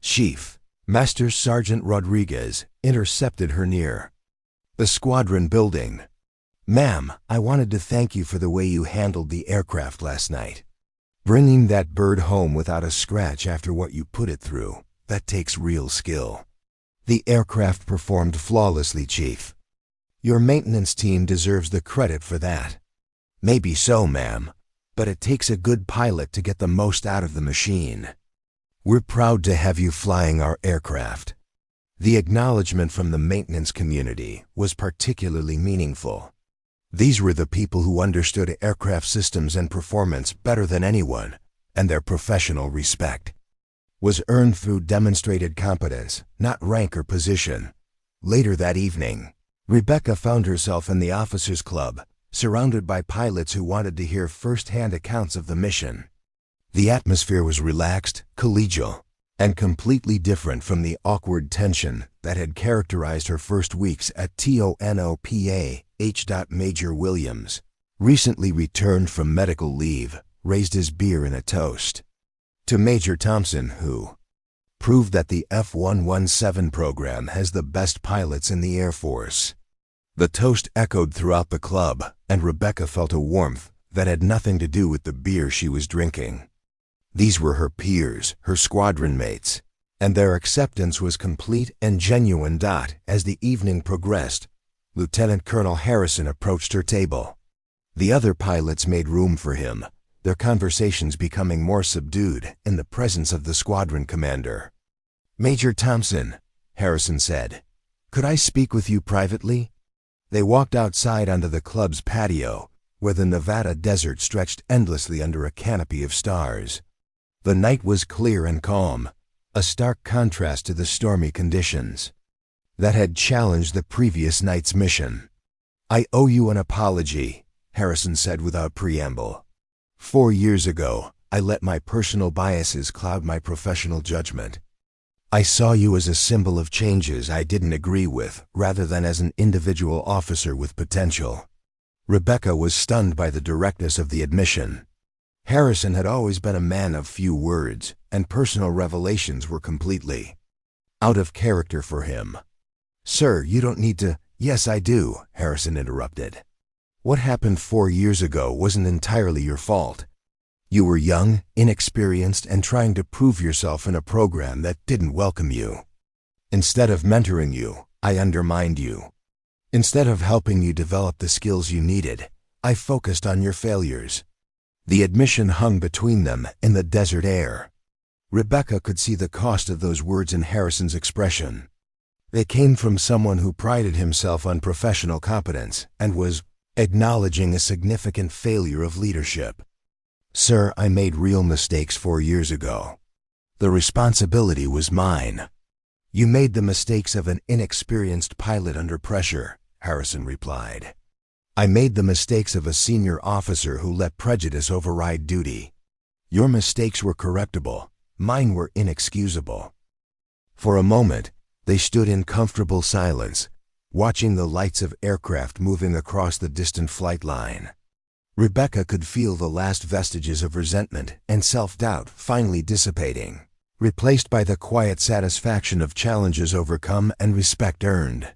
Chief, Master Sergeant Rodriguez, intercepted her near the squadron building. "Ma'am, I wanted to thank you for the way you handled the aircraft last night. Bringing that bird home without a scratch after what you put it through, that takes real skill. The aircraft performed flawlessly, Chief. Your maintenance team deserves the credit for that." "Maybe so, ma'am, but it takes a good pilot to get the most out of the machine. We're proud to have you flying our aircraft." The acknowledgement from the maintenance community was particularly meaningful. These were the people who understood aircraft systems and performance better than anyone, and their professional respect was earned through demonstrated competence, not rank or position. Later that evening, Rebecca found herself in the officers' club, surrounded by pilots who wanted to hear first-hand accounts of the mission. The atmosphere was relaxed, collegial, and completely different from the awkward tension that had characterized her first weeks at TONOPA. Major Williams, recently returned from medical leave, raised his beer in a toast to Major Thompson, who proved that the F-117 program has the best pilots in the Air Force. The toast echoed throughout the club, and Rebecca felt a warmth that had nothing to do with the beer she was drinking. These were her peers, her squadron mates, and their acceptance was complete and genuine. As the evening progressed, Lieutenant Colonel Harrison approached her table. The other pilots made room for him, their conversations becoming more subdued in the presence of the squadron commander. "Major Thompson," Harrison said, "could I speak with you privately?" They walked outside onto the club's patio, where the Nevada desert stretched endlessly under a canopy of stars. The night was clear and calm, a stark contrast to the stormy conditions that had challenged the previous night's mission. "I owe you an apology," Harrison said without preamble. 4 years ago, I let my personal biases cloud my professional judgment. I saw you as a symbol of changes I didn't agree with, rather than as an individual officer with potential. Rebecca was stunned by the directness of the admission. Harrison had always been a man of few words, and personal revelations were completely out of character for him. "Sir, you don't need to—" "Yes, I do," Harrison interrupted. "What happened 4 years ago wasn't entirely your fault. You were young, inexperienced, and trying to prove yourself in a program that didn't welcome you. Instead of mentoring you, I undermined you. Instead of helping you develop the skills you needed, I focused on your failures." The admission hung between them in the desert air. Rebecca could see the cost of those words in Harrison's expression. They came from someone who prided himself on professional competence and was acknowledging a significant failure of leadership. "Sir, I made real mistakes 4 years ago. The responsibility was mine." "You made the mistakes of an inexperienced pilot under pressure," Harrison replied. "I made the mistakes of a senior officer who let prejudice override duty. Your mistakes were correctable, mine were inexcusable." For a moment, they stood in comfortable silence, watching the lights of aircraft moving across the distant flight line. Rebecca could feel the last vestiges of resentment and self-doubt finally dissipating, replaced by the quiet satisfaction of challenges overcome and respect earned.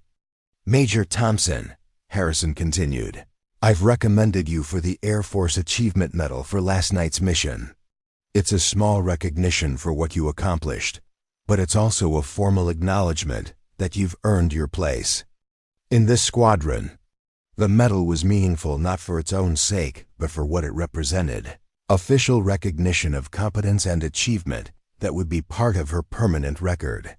"Major Thompson," Harrison continued, "I've recommended you for the Air Force Achievement Medal for last night's mission. It's a small recognition for what you accomplished, but it's also a formal acknowledgement that you've earned your place. In this squadron, the medal was meaningful not for its own sake, but for what it represented. Official recognition of competence and achievement that would be part of her permanent record.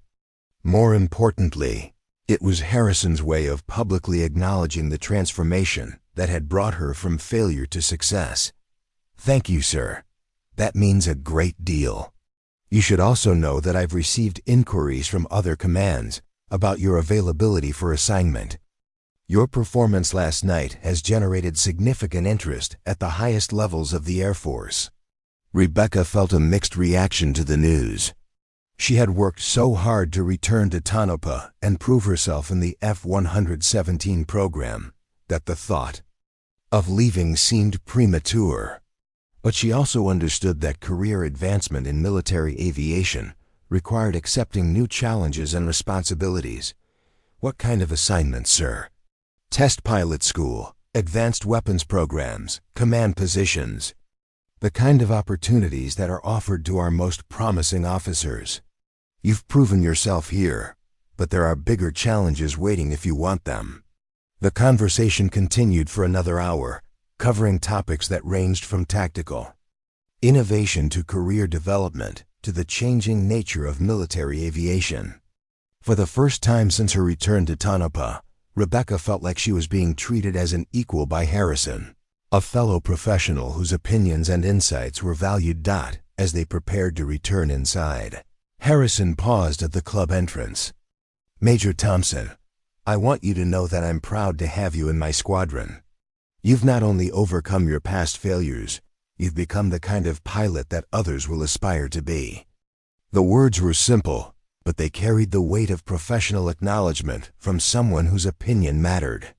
More importantly, it was Harrison's way of publicly acknowledging the transformation that had brought her from failure to success. Thank you, sir. That means a great deal. You should also know that I've received inquiries from other commands about your availability for assignment. Your performance last night has generated significant interest at the highest levels of the Air Force. Rebecca felt a mixed reaction to the news. She had worked so hard to return to Tonopah and prove herself in the F-117 program that the thought of leaving seemed premature. But she also understood that career advancement in military aviation required accepting new challenges and responsibilities. What kind of assignment, sir? Test pilot school, advanced weapons programs, command positions. The kind of opportunities that are offered to our most promising officers. You've proven yourself here, but there are bigger challenges waiting if you want them. The conversation continued for another hour, covering topics that ranged from tactical innovation to career development to the changing nature of military aviation. For the first time since her return to Tonopah, Rebecca felt like she was being treated as an equal by Harrison, a fellow professional whose opinions and insights were valued. As they prepared to return inside, Harrison paused at the club entrance. Major Thompson, I want you to know that I'm proud to have you in my squadron. You've not only overcome your past failures, you've become the kind of pilot that others will aspire to be. The words were simple, but they carried the weight of professional acknowledgement from someone whose opinion mattered.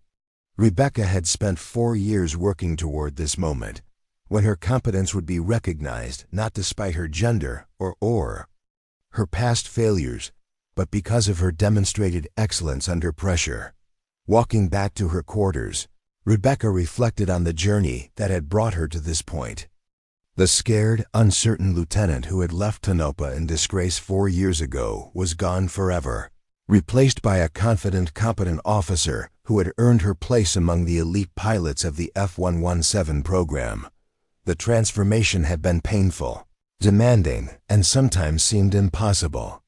Rebecca had spent 4 years working toward this moment, when her competence would be recognized not despite her gender or her past failures, but because of her demonstrated excellence under pressure. Walking back to her quarters, Rebecca reflected on the journey that had brought her to this point. The scared, uncertain lieutenant who had left Tonopah in disgrace 4 years ago was gone forever, replaced by a confident, competent officer who had earned her place among the elite pilots of the F-117 program. The transformation had been painful, demanding, and sometimes seemed impossible.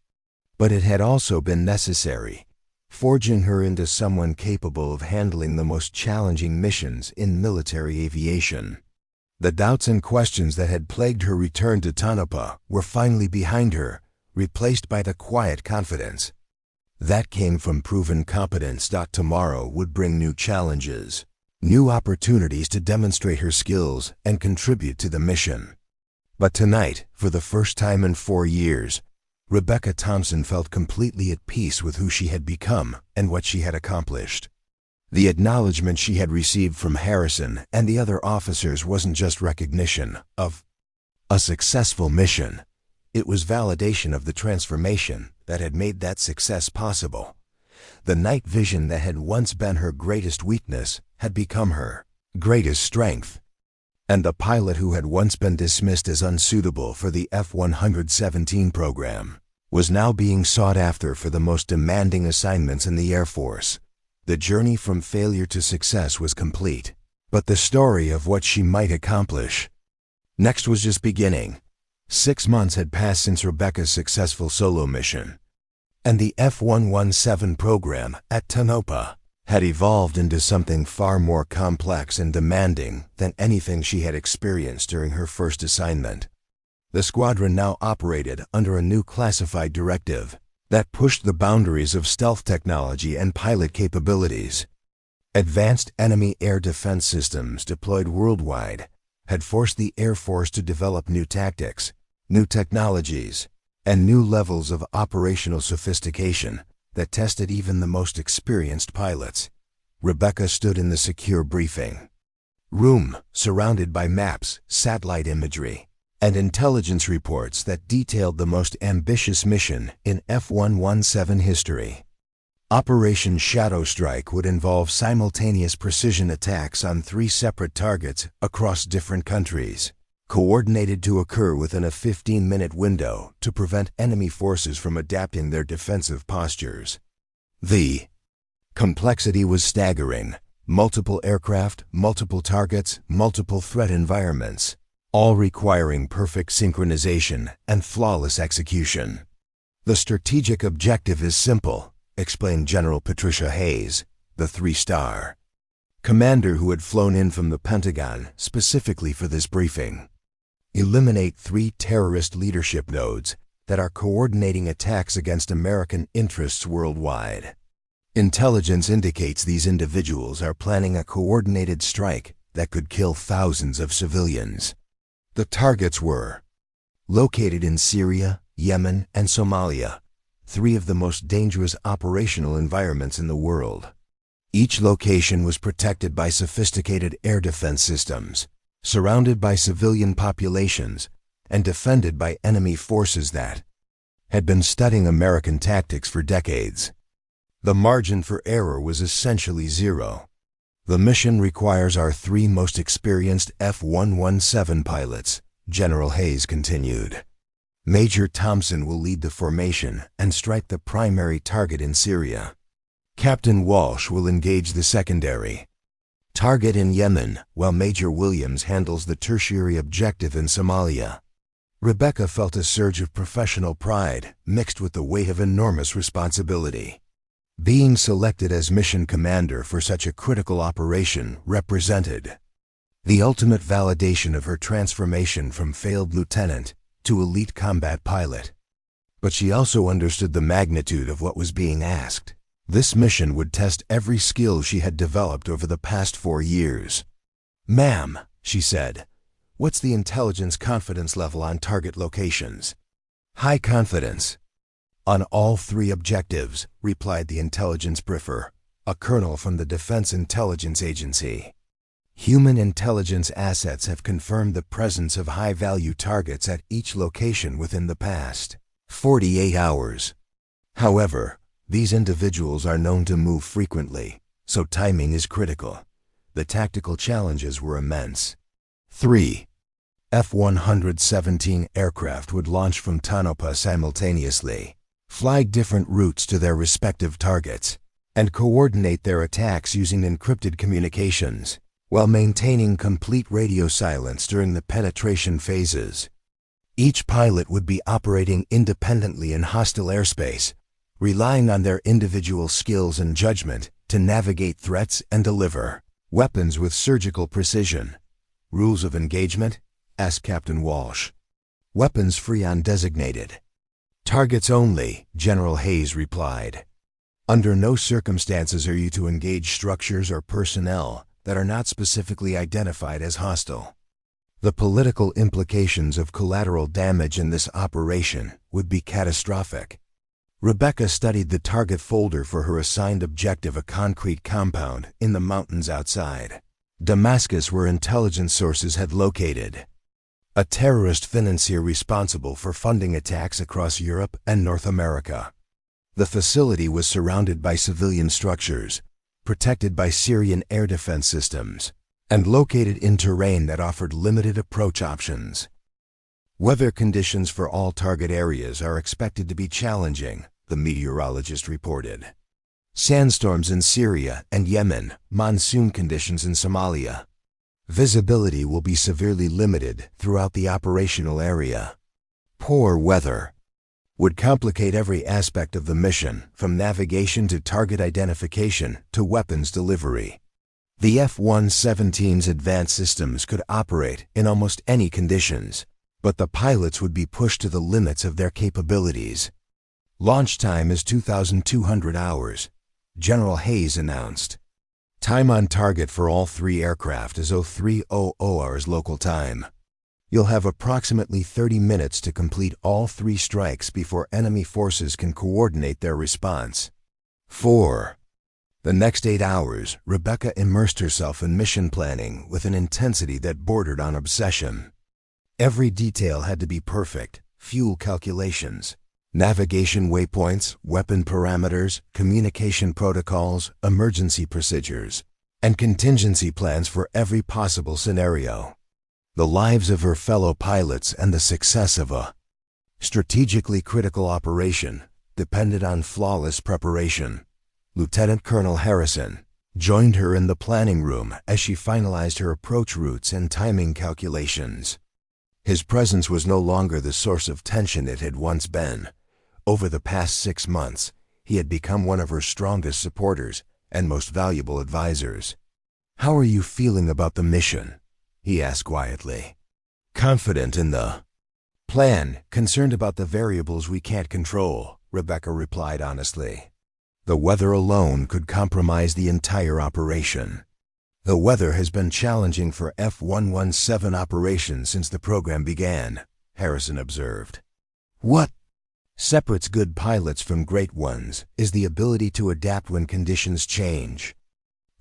But it had also been necessary, forging her into someone capable of handling the most challenging missions in military aviation. The doubts and questions that had plagued her return to Tonopah were finally behind her, replaced by the quiet confidence that came from proven competence. Tomorrow would bring new challenges, new opportunities to demonstrate her skills and contribute to the mission. But tonight, for the first time in 4 years, Rebecca Thompson felt completely at peace with who she had become and what she had accomplished. The acknowledgement she had received from Harrison and the other officers wasn't just recognition of a successful mission. It was validation of the transformation that had made that success possible. The night vision that had once been her greatest weakness had become her greatest strength. And the pilot who had once been dismissed as unsuitable for the F-117 program was now being sought after for the most demanding assignments in the Air Force. The journey from failure to success was complete, but the story of what she might accomplish next was just beginning. 6 months had passed since Rebecca's successful solo mission, and the F-117 program at Tonopah had evolved into something far more complex and demanding than anything she had experienced during her first assignment. The squadron now operated under a new classified directive that pushed the boundaries of stealth technology and pilot capabilities. Advanced enemy air defense systems deployed worldwide had forced the Air Force to develop new tactics, new technologies, and new levels of operational sophistication that tested even the most experienced pilots. Rebecca stood in the secure briefing room, surrounded by maps, satellite imagery, and intelligence reports that detailed the most ambitious mission in F-117 history. Operation Shadow Strike would involve simultaneous precision attacks on 3 separate targets across different countries, coordinated to occur within a 15-minute window to prevent enemy forces from adapting their defensive postures. The complexity was staggering. Multiple aircraft, multiple targets, multiple threat environments, all requiring perfect synchronization and flawless execution. "The strategic objective is simple," explained General Patricia Hayes, the three-star commander who had flown in from the Pentagon specifically for this briefing. "Eliminate 3 terrorist leadership nodes that are coordinating attacks against American interests worldwide. Intelligence indicates these individuals are planning a coordinated strike that could kill thousands of civilians." The targets were located in Syria, Yemen, and Somalia, 3 of the most dangerous operational environments in the world. Each location was protected by sophisticated air defense systems, surrounded by civilian populations, and defended by enemy forces that had been studying American tactics for decades. The margin for error was essentially zero. "The mission requires our 3 most experienced F-117 pilots," General Hayes continued. "Major Thompson will lead the formation and strike the primary target in Syria. Captain Walsh will engage the secondary target in Yemen, while Major Williams handles the tertiary objective in Somalia." Rebecca felt a surge of professional pride mixed with the weight of enormous responsibility. Being selected as mission commander for such a critical operation represented the ultimate validation of her transformation from failed lieutenant to elite combat pilot. But she also understood the magnitude of what was being asked. This mission would test every skill she had developed over the past 4 years. "Ma'am," she said, "what's the intelligence confidence level on target locations?" "High confidence on all 3 objectives," replied the intelligence briefer, a colonel from the Defense Intelligence Agency. "Human intelligence assets have confirmed the presence of high-value targets at each location within the past 48 hours. However, these individuals are known to move frequently, so timing is critical." The tactical challenges were immense. 3 F-117 aircraft would launch from Tonopah simultaneously, fly different routes to their respective targets, and coordinate their attacks using encrypted communications, while maintaining complete radio silence during the penetration phases. Each pilot would be operating independently in hostile airspace, relying on their individual skills and judgment to navigate threats and deliver weapons with surgical precision. "Rules of engagement?" asked Captain Walsh. "Weapons free on designated targets only," General Hayes replied. "Under no circumstances are you to engage structures or personnel that are not specifically identified as hostile." The political implications of collateral damage in this operation would be catastrophic. Rebecca studied the target folder for her assigned objective, a concrete compound in the mountains outside Damascus where intelligence sources had located a terrorist financier responsible for funding attacks across Europe and North America. The facility was surrounded by civilian structures, protected by Syrian air defense systems, and located in terrain that offered limited approach options. "Weather conditions for all target areas are expected to be challenging," the meteorologist reported. "Sandstorms in Syria and Yemen, monsoon conditions in Somalia. Visibility will be severely limited throughout the operational area. Poor weather would complicate every aspect of the mission, from navigation to target identification to weapons delivery." The F-117's advanced systems could operate in almost any conditions, but the pilots would be pushed to the limits of their capabilities. "Launch time is 2,200 hours, General Hayes announced. "Time on target for all 3 aircraft is 0300 hours local time. You'll have approximately 30 minutes to complete all 3 strikes before enemy forces can coordinate their response." For the next 8 hours, Rebecca immersed herself in mission planning with an intensity that bordered on obsession. Every detail had to be perfect: fuel calculations, navigation waypoints, weapon parameters, communication protocols, emergency procedures, and contingency plans for every possible scenario. the lives of her fellow pilots and the success of a strategically critical operation depended on flawless preparation. Lieutenant Colonel Harrison joined her in the planning room as she finalized her approach routes and timing calculations. His presence was no longer the source of tension it had once been. Over the past 6 months, he had become one of her strongest supporters and most valuable advisors. "How are you feeling about the mission?" he asked quietly. "Confident in the plan, concerned about the variables we can't control," Rebecca replied honestly. "The weather alone could compromise the entire operation." "The weather has been challenging for F-117 operations since the program began," Harrison observed. "What separates good pilots from great ones is the ability to adapt when conditions change."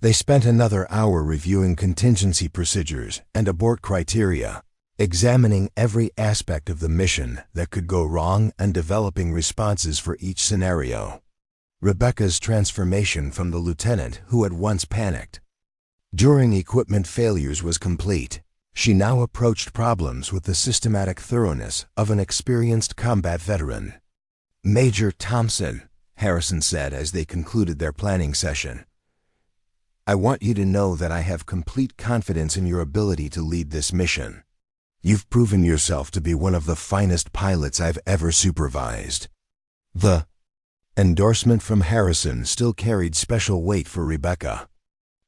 They spent another hour reviewing contingency procedures and abort criteria, examining every aspect of the mission that could go wrong and developing responses for each scenario. Rebecca's transformation from the lieutenant who had once panicked during equipment failures was complete. She now approached problems with the systematic thoroughness of an experienced combat veteran. "Major Thompson," Harrison said as they concluded their planning session, "I want you to know that I have complete confidence in your ability to lead this mission. You've proven yourself to be one of the finest pilots I've ever supervised." The endorsement from Harrison still carried special weight for Rebecca.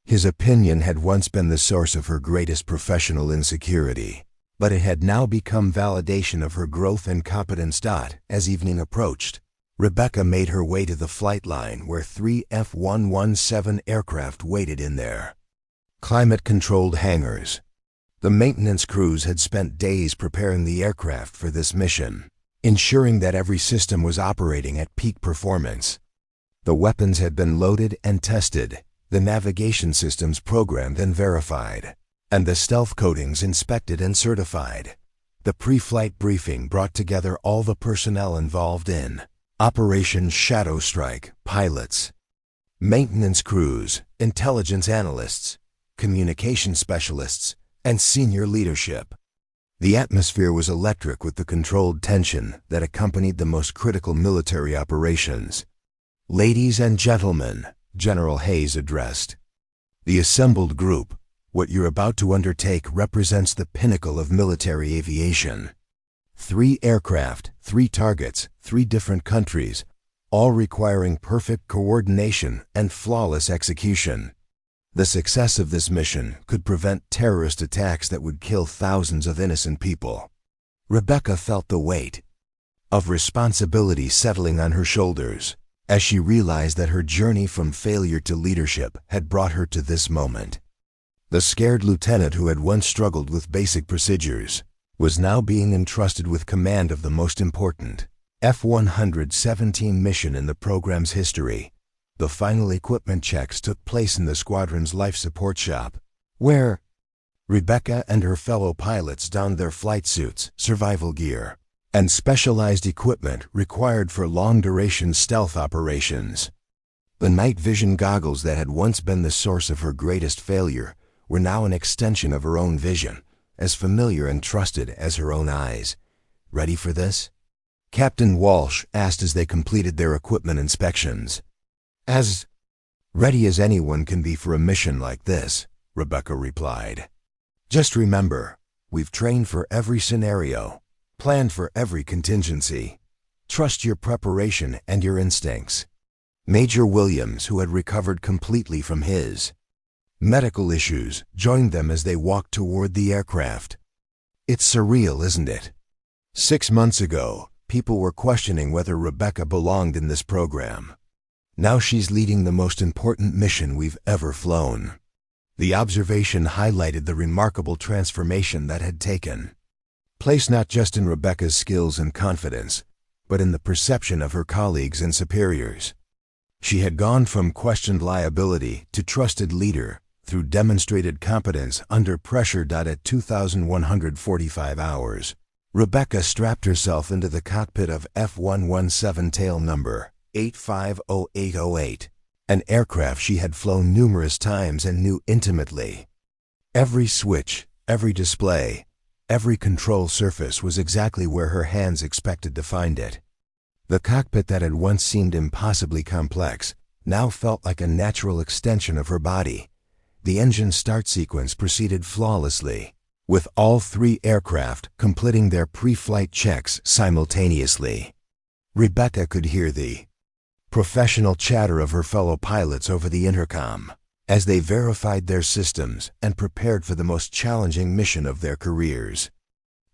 His opinion had once been the source of her greatest professional insecurity, but it had now become validation of her growth and competence. As evening approached, Rebecca made her way to the flight line where 3 F-117 aircraft waited in their climate-controlled hangars. The maintenance crews had spent days preparing the aircraft for this mission, ensuring that every system was operating at peak performance. The weapons had been loaded and tested, the navigation systems programmed and verified, and the stealth coatings inspected and certified. The pre-flight briefing brought together all the personnel involved in Operation Shadow Strike: pilots, maintenance crews, intelligence analysts, communication specialists, and senior leadership. The atmosphere was electric with the controlled tension that accompanied the most critical military operations. "Ladies and gentlemen," General Hayes addressed the assembled group, "what you're about to undertake represents the pinnacle of military aviation. 3 aircraft, 3 targets, 3 different countries, all requiring perfect coordination and flawless execution. The success of this mission could prevent terrorist attacks that would kill thousands of innocent people." Rebecca felt the weight of responsibility settling on her shoulders as she realized that her journey from failure to leadership had brought her to this moment. The scared lieutenant who had once struggled with basic procedures was now being entrusted with command of the most important F-117 mission in the program's history. The final equipment checks took place in the squadron's life support shop, where Rebecca and her fellow pilots donned their flight suits, survival gear, and specialized equipment required for long-duration stealth operations. The night vision goggles that had once been the source of her greatest failure were now an extension of her own vision, as familiar and trusted as her own eyes. "Ready for this?" Captain Walsh asked as they completed their equipment inspections. "As ready as anyone can be for a mission like this," Rebecca replied. "Just remember, we've trained for every scenario, planned for every contingency. Trust your preparation and your instincts." Major Williams, who had recovered completely from his medical issues, joined them as they walked toward the aircraft. "It's surreal, isn't it? 6 months ago, people were questioning whether Rebecca belonged in this program. Now she's leading the most important mission we've ever flown." The observation highlighted the remarkable transformation that had taken place not just in Rebecca's skills and confidence, but in the perception of her colleagues and superiors. She had gone from questioned liability to trusted leader through demonstrated competence under pressure. At 2,145 hours, Rebecca strapped herself into the cockpit of F-117 tail number 850808, an aircraft she had flown numerous times and knew intimately. Every switch, every display, Every control surface was exactly where her hands expected to find it. The cockpit that had once seemed impossibly complex now felt like a natural extension of her body. The engine start sequence proceeded flawlessly, with all three aircraft completing their pre-flight checks simultaneously. Rebecca could hear the professional chatter of her fellow pilots over the intercom as they verified their systems and prepared for the most challenging mission of their careers.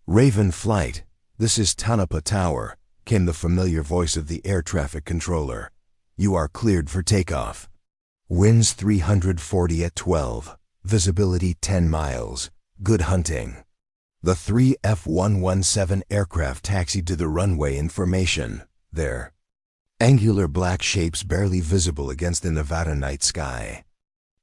"Raven Flight, this is Tonopah Tower," came the familiar voice of the air traffic controller. "You are cleared for takeoff. Winds 340 at 12, visibility 10 miles. Good hunting." The three F-117 aircraft taxied to the runway in formation, their angular black shapes barely visible against the Nevada night sky.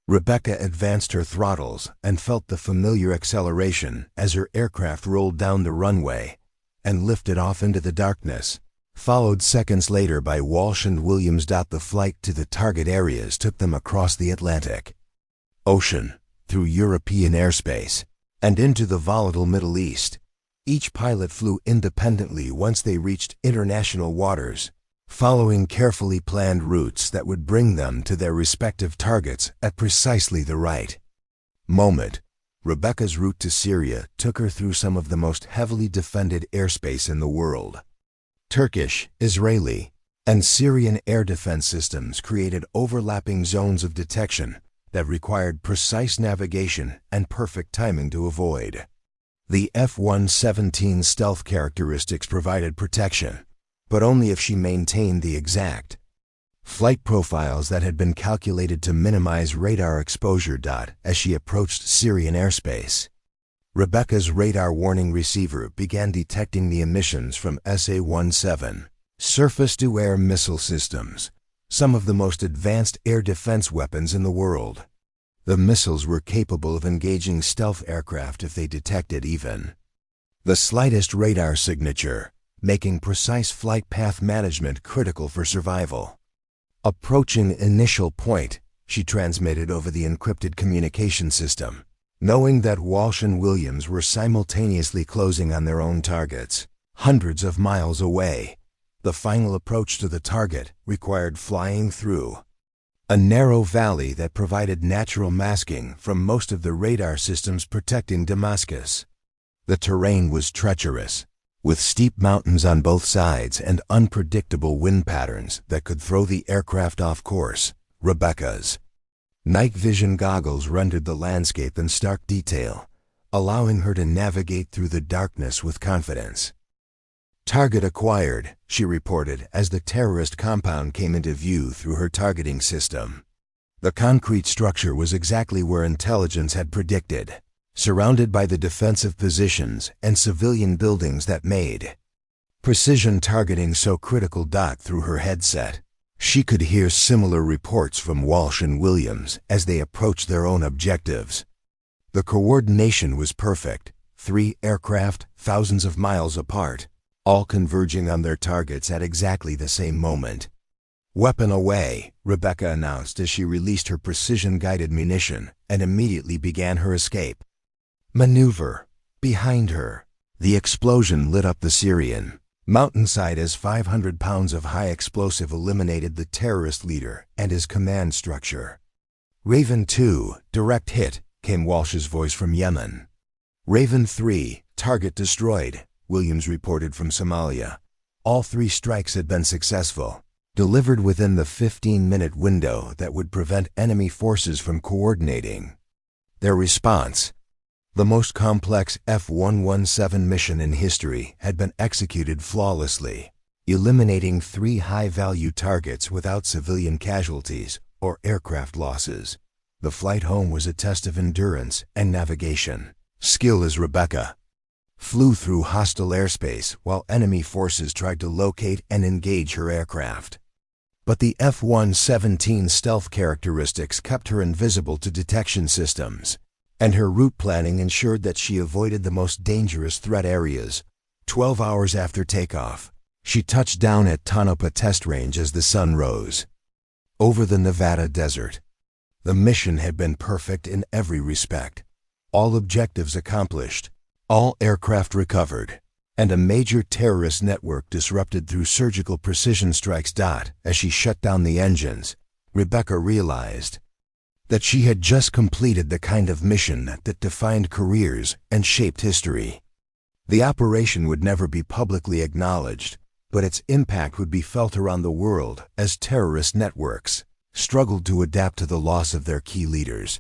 Rebecca advanced her throttles and felt the familiar acceleration as her aircraft rolled down the runway and lifted off into the darkness, followed seconds later by Walsh and Williams. The flight to the target areas took them across the Atlantic Ocean, through European airspace, and into the volatile Middle East. Each pilot flew independently once they reached international waters, following carefully planned routes that would bring them to their respective targets at precisely the right moment. Rebecca's route to Syria took her through some of the most heavily defended airspace in the world. Turkish, Israeli, and Syrian air defense systems created overlapping zones of detection that required precise navigation and perfect timing to avoid. The F-117 stealth characteristics provided protection, but only if she maintained the exact flight profiles that had been calculated to minimize radar exposure. As she approached Syrian airspace, Rebecca's radar warning receiver began detecting the emissions from SA-17 surface-to-air missile systems, some of the most advanced air defense weapons in the world. The missiles were capable of engaging stealth aircraft if they detected even the slightest radar signature, making precise flight path management critical for survival. "Approaching initial point," she transmitted over the encrypted communication system, knowing that Walsh and Williams were simultaneously closing on their own targets, hundreds of miles away. The final approach to the target required flying through a narrow valley that provided natural masking from most of the radar systems protecting Damascus. The terrain was treacherous, with steep mountains on both sides and unpredictable wind patterns that could throw the aircraft off course. Rebecca's night vision goggles rendered the landscape in stark detail, allowing her to navigate through the darkness with confidence. "Target acquired," she reported as the terrorist compound came into view through her targeting system. The concrete structure was exactly where intelligence had predicted, surrounded by the defensive positions and civilian buildings that made precision targeting so critical. Through her headset, she could hear similar reports from Walsh and Williams as they approached their own objectives. The coordination was perfect, three aircraft thousands of miles apart, all converging on their targets at exactly the same moment. "Weapon away," Rebecca announced as she released her precision-guided munition and immediately began her escape. Maneuver. Behind her, the explosion lit up the Syrian mountainside as 500 pounds of high explosive eliminated the terrorist leader and his command structure. "Raven 2, direct hit," came Walsh's voice from Yemen. "Raven 3, target destroyed," Williams reported from Somalia. All three strikes had been successful, delivered within the 15-minute window that would prevent enemy forces from coordinating their response. The most complex F-117 mission in history had been executed flawlessly, eliminating three high-value targets without civilian casualties or aircraft losses. The flight home was a test of endurance and navigation skill as Rebecca flew through hostile airspace while enemy forces tried to locate and engage her aircraft. But the F-117 stealth characteristics kept her invisible to detection systems, and her route planning ensured that she avoided the most dangerous threat areas. 12 hours after takeoff, she touched down at Tonopah Test Range as the sun rose over the Nevada desert. The mission had been perfect in every respect. All objectives accomplished, All aircraft recovered, and a major terrorist network disrupted through surgical precision strikes. As she shut down the engines, Rebecca realized that she had just completed the kind of mission that defined careers and shaped history. The operation would never be publicly acknowledged, but its impact would be felt around the world as terrorist networks struggled to adapt to the loss of their key leaders.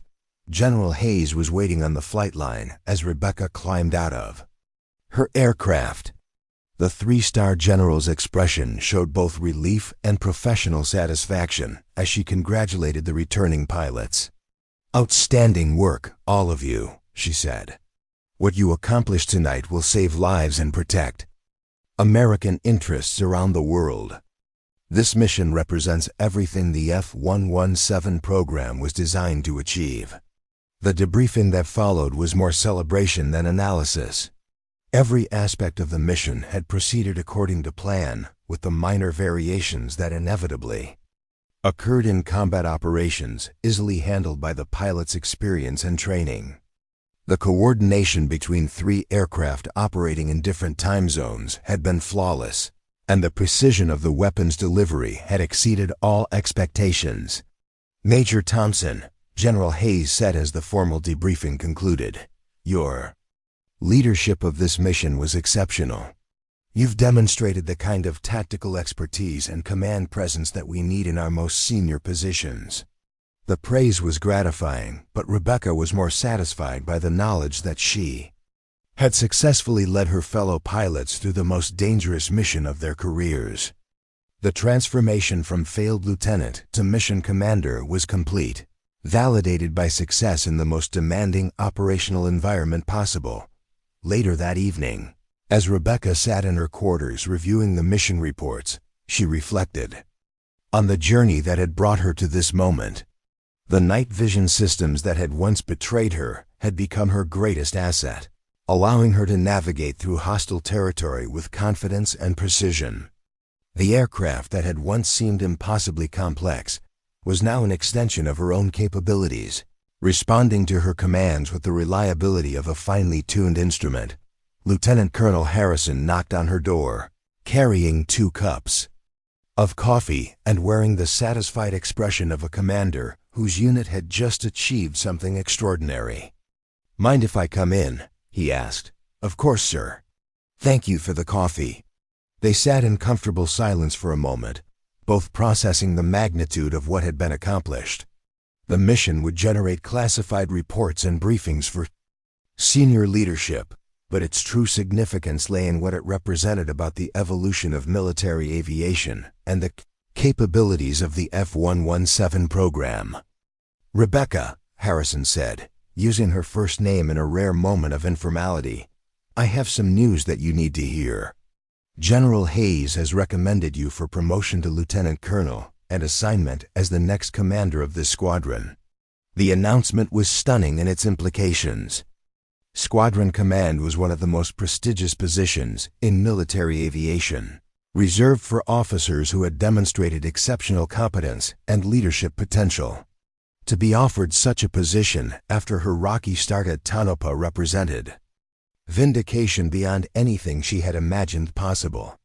General Hayes was waiting on the flight line as Rebecca climbed out of her aircraft. The three-star general's expression showed both relief and professional satisfaction as she congratulated the returning pilots. "Outstanding work, all of you," she said. "What you accomplished tonight will save lives and protect American interests around the world. This mission represents everything the F-117 program was designed to achieve." The debriefing that followed was more celebration than analysis. Every aspect of the mission had proceeded according to plan, with the minor variations that inevitably occurred in combat operations easily handled by the pilot's experience and training. The coordination between three aircraft operating in different time zones had been flawless, and the precision of the weapons delivery had exceeded all expectations. "Major Thompson," General Hayes said as the formal debriefing concluded, "your leadership of this mission was exceptional. You've demonstrated the kind of tactical expertise and command presence that we need in our most senior positions." The praise was gratifying, but Rebecca was more satisfied by the knowledge that she had successfully led her fellow pilots through the most dangerous mission of their careers. The transformation from failed lieutenant to mission commander was complete, validated by success in the most demanding operational environment possible. Later that evening, as Rebecca sat in her quarters reviewing the mission reports, she reflected on the journey that had brought her to this moment. The night vision systems that had once betrayed her had become her greatest asset, allowing her to navigate through hostile territory with confidence and precision. The aircraft that had once seemed impossibly complex was now an extension of her own capabilities, responding to her commands with the reliability of a finely tuned instrument. Lieutenant Colonel Harrison knocked on her door, carrying 2 cups of coffee and wearing the satisfied expression of a commander whose unit had just achieved something extraordinary. "Mind if I come in?" he asked. "Of course, sir. Thank you for the coffee." They sat in comfortable silence for a moment, both processing the magnitude of what had been accomplished. The mission would generate classified reports and briefings for senior leadership, but its true significance lay in what it represented about the evolution of military aviation and the capabilities of the F-117 program. "Rebecca," Harrison said, using her first name in a rare moment of informality, "I have some news that you need to hear. General Hayes has recommended you for promotion to lieutenant colonel and assignment as the next commander of this squadron." The announcement was stunning in its implications. Squadron command was one of the most prestigious positions in military aviation, reserved for officers who had demonstrated exceptional competence and leadership potential. To be offered such a position after her rocky start at Tonopah represented vindication beyond anything she had imagined possible.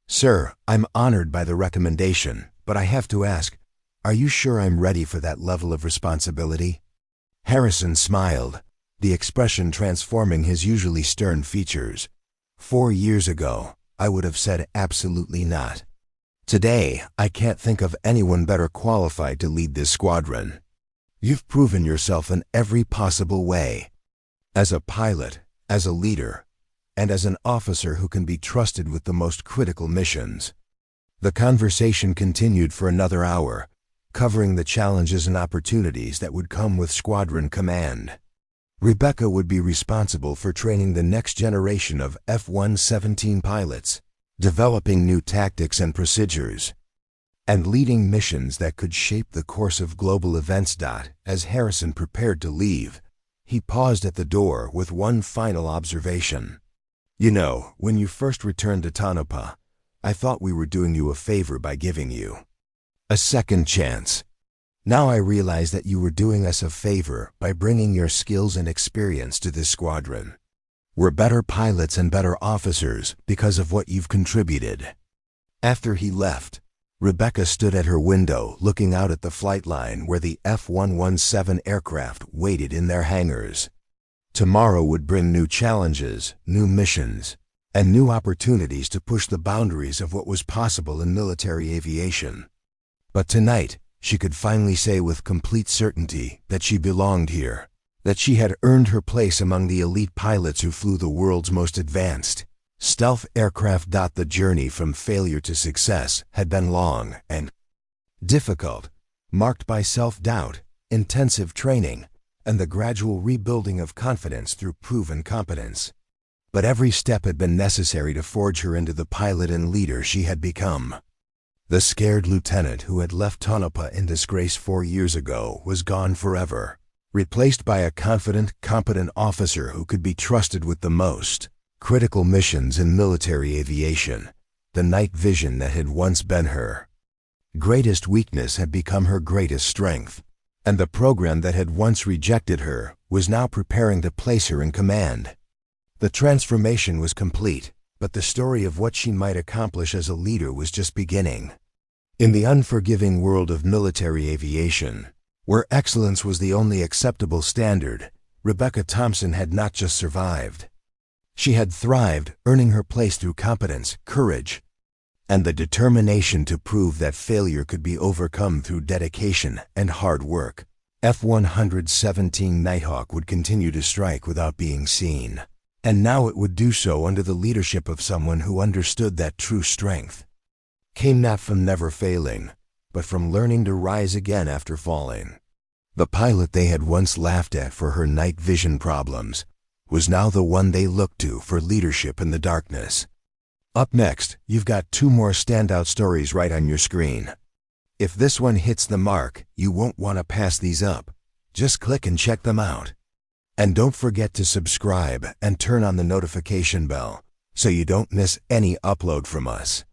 "Sir, I'm honored by the recommendation, but I have to ask, are you sure I'm ready for that level of responsibility?" Harrison smiled, the expression transforming his usually stern features. 4 years ago, I would have said absolutely not. Today, I can't think of anyone better qualified to lead this squadron. You've proven yourself in every possible way. As a pilot, as a leader, and as an officer who can be trusted with the most critical missions. The conversation continued for another hour, covering the challenges and opportunities that would come with squadron command. Rebecca would be responsible for training the next generation of F-117 pilots, developing new tactics and procedures, and leading missions that could shape the course of global events. As Harrison prepared to leave, he paused at the door with one final observation. "You know, when you first returned to Tonopah, I thought we were doing you a favor by giving you a second chance. Now I realize that you were doing us a favor by bringing your skills and experience to this squadron. We're better pilots and better officers because of what you've contributed." After he left, Rebecca stood at her window looking out at the flight line where the F-117 aircraft waited in their hangars. Tomorrow would bring new challenges, new missions, and new opportunities to push the boundaries of what was possible in military aviation. But tonight, she could finally say with complete certainty that she belonged here, that she had earned her place among the elite pilots who flew the world's most advanced stealth aircraft. The journey from failure to success had been long and difficult, marked by self-doubt, intensive training, and the gradual rebuilding of confidence through proven competence. But every step had been necessary to forge her into the pilot and leader she had become. The scared lieutenant who had left Tonopah in disgrace 4 years ago was gone forever, replaced by a confident, competent officer who could be trusted with the most critical missions in military aviation. The night vision that had once been her greatest weakness had become her greatest strength, and the program that had once rejected her was now preparing to place her in command. The transformation was complete, but the story of what she might accomplish as a leader was just beginning. In the unforgiving world of military aviation, where excellence was the only acceptable standard, Rebecca Thompson had not just survived. She had thrived, earning her place through competence, courage, and the determination to prove that failure could be overcome through dedication and hard work. F-117 Nighthawk would continue to strike without being seen, and now it would do so under the leadership of someone who understood that true strength came not from never failing, but from learning to rise again after falling. The pilot they had once laughed at for her night vision problems was now the one they looked to for leadership in the darkness. Up next, you've got 2 more standout stories right on your screen. If this one hits the mark, you won't want to pass these up. Just click and check them out. And don't forget to subscribe and turn on the notification bell so you don't miss any upload from us.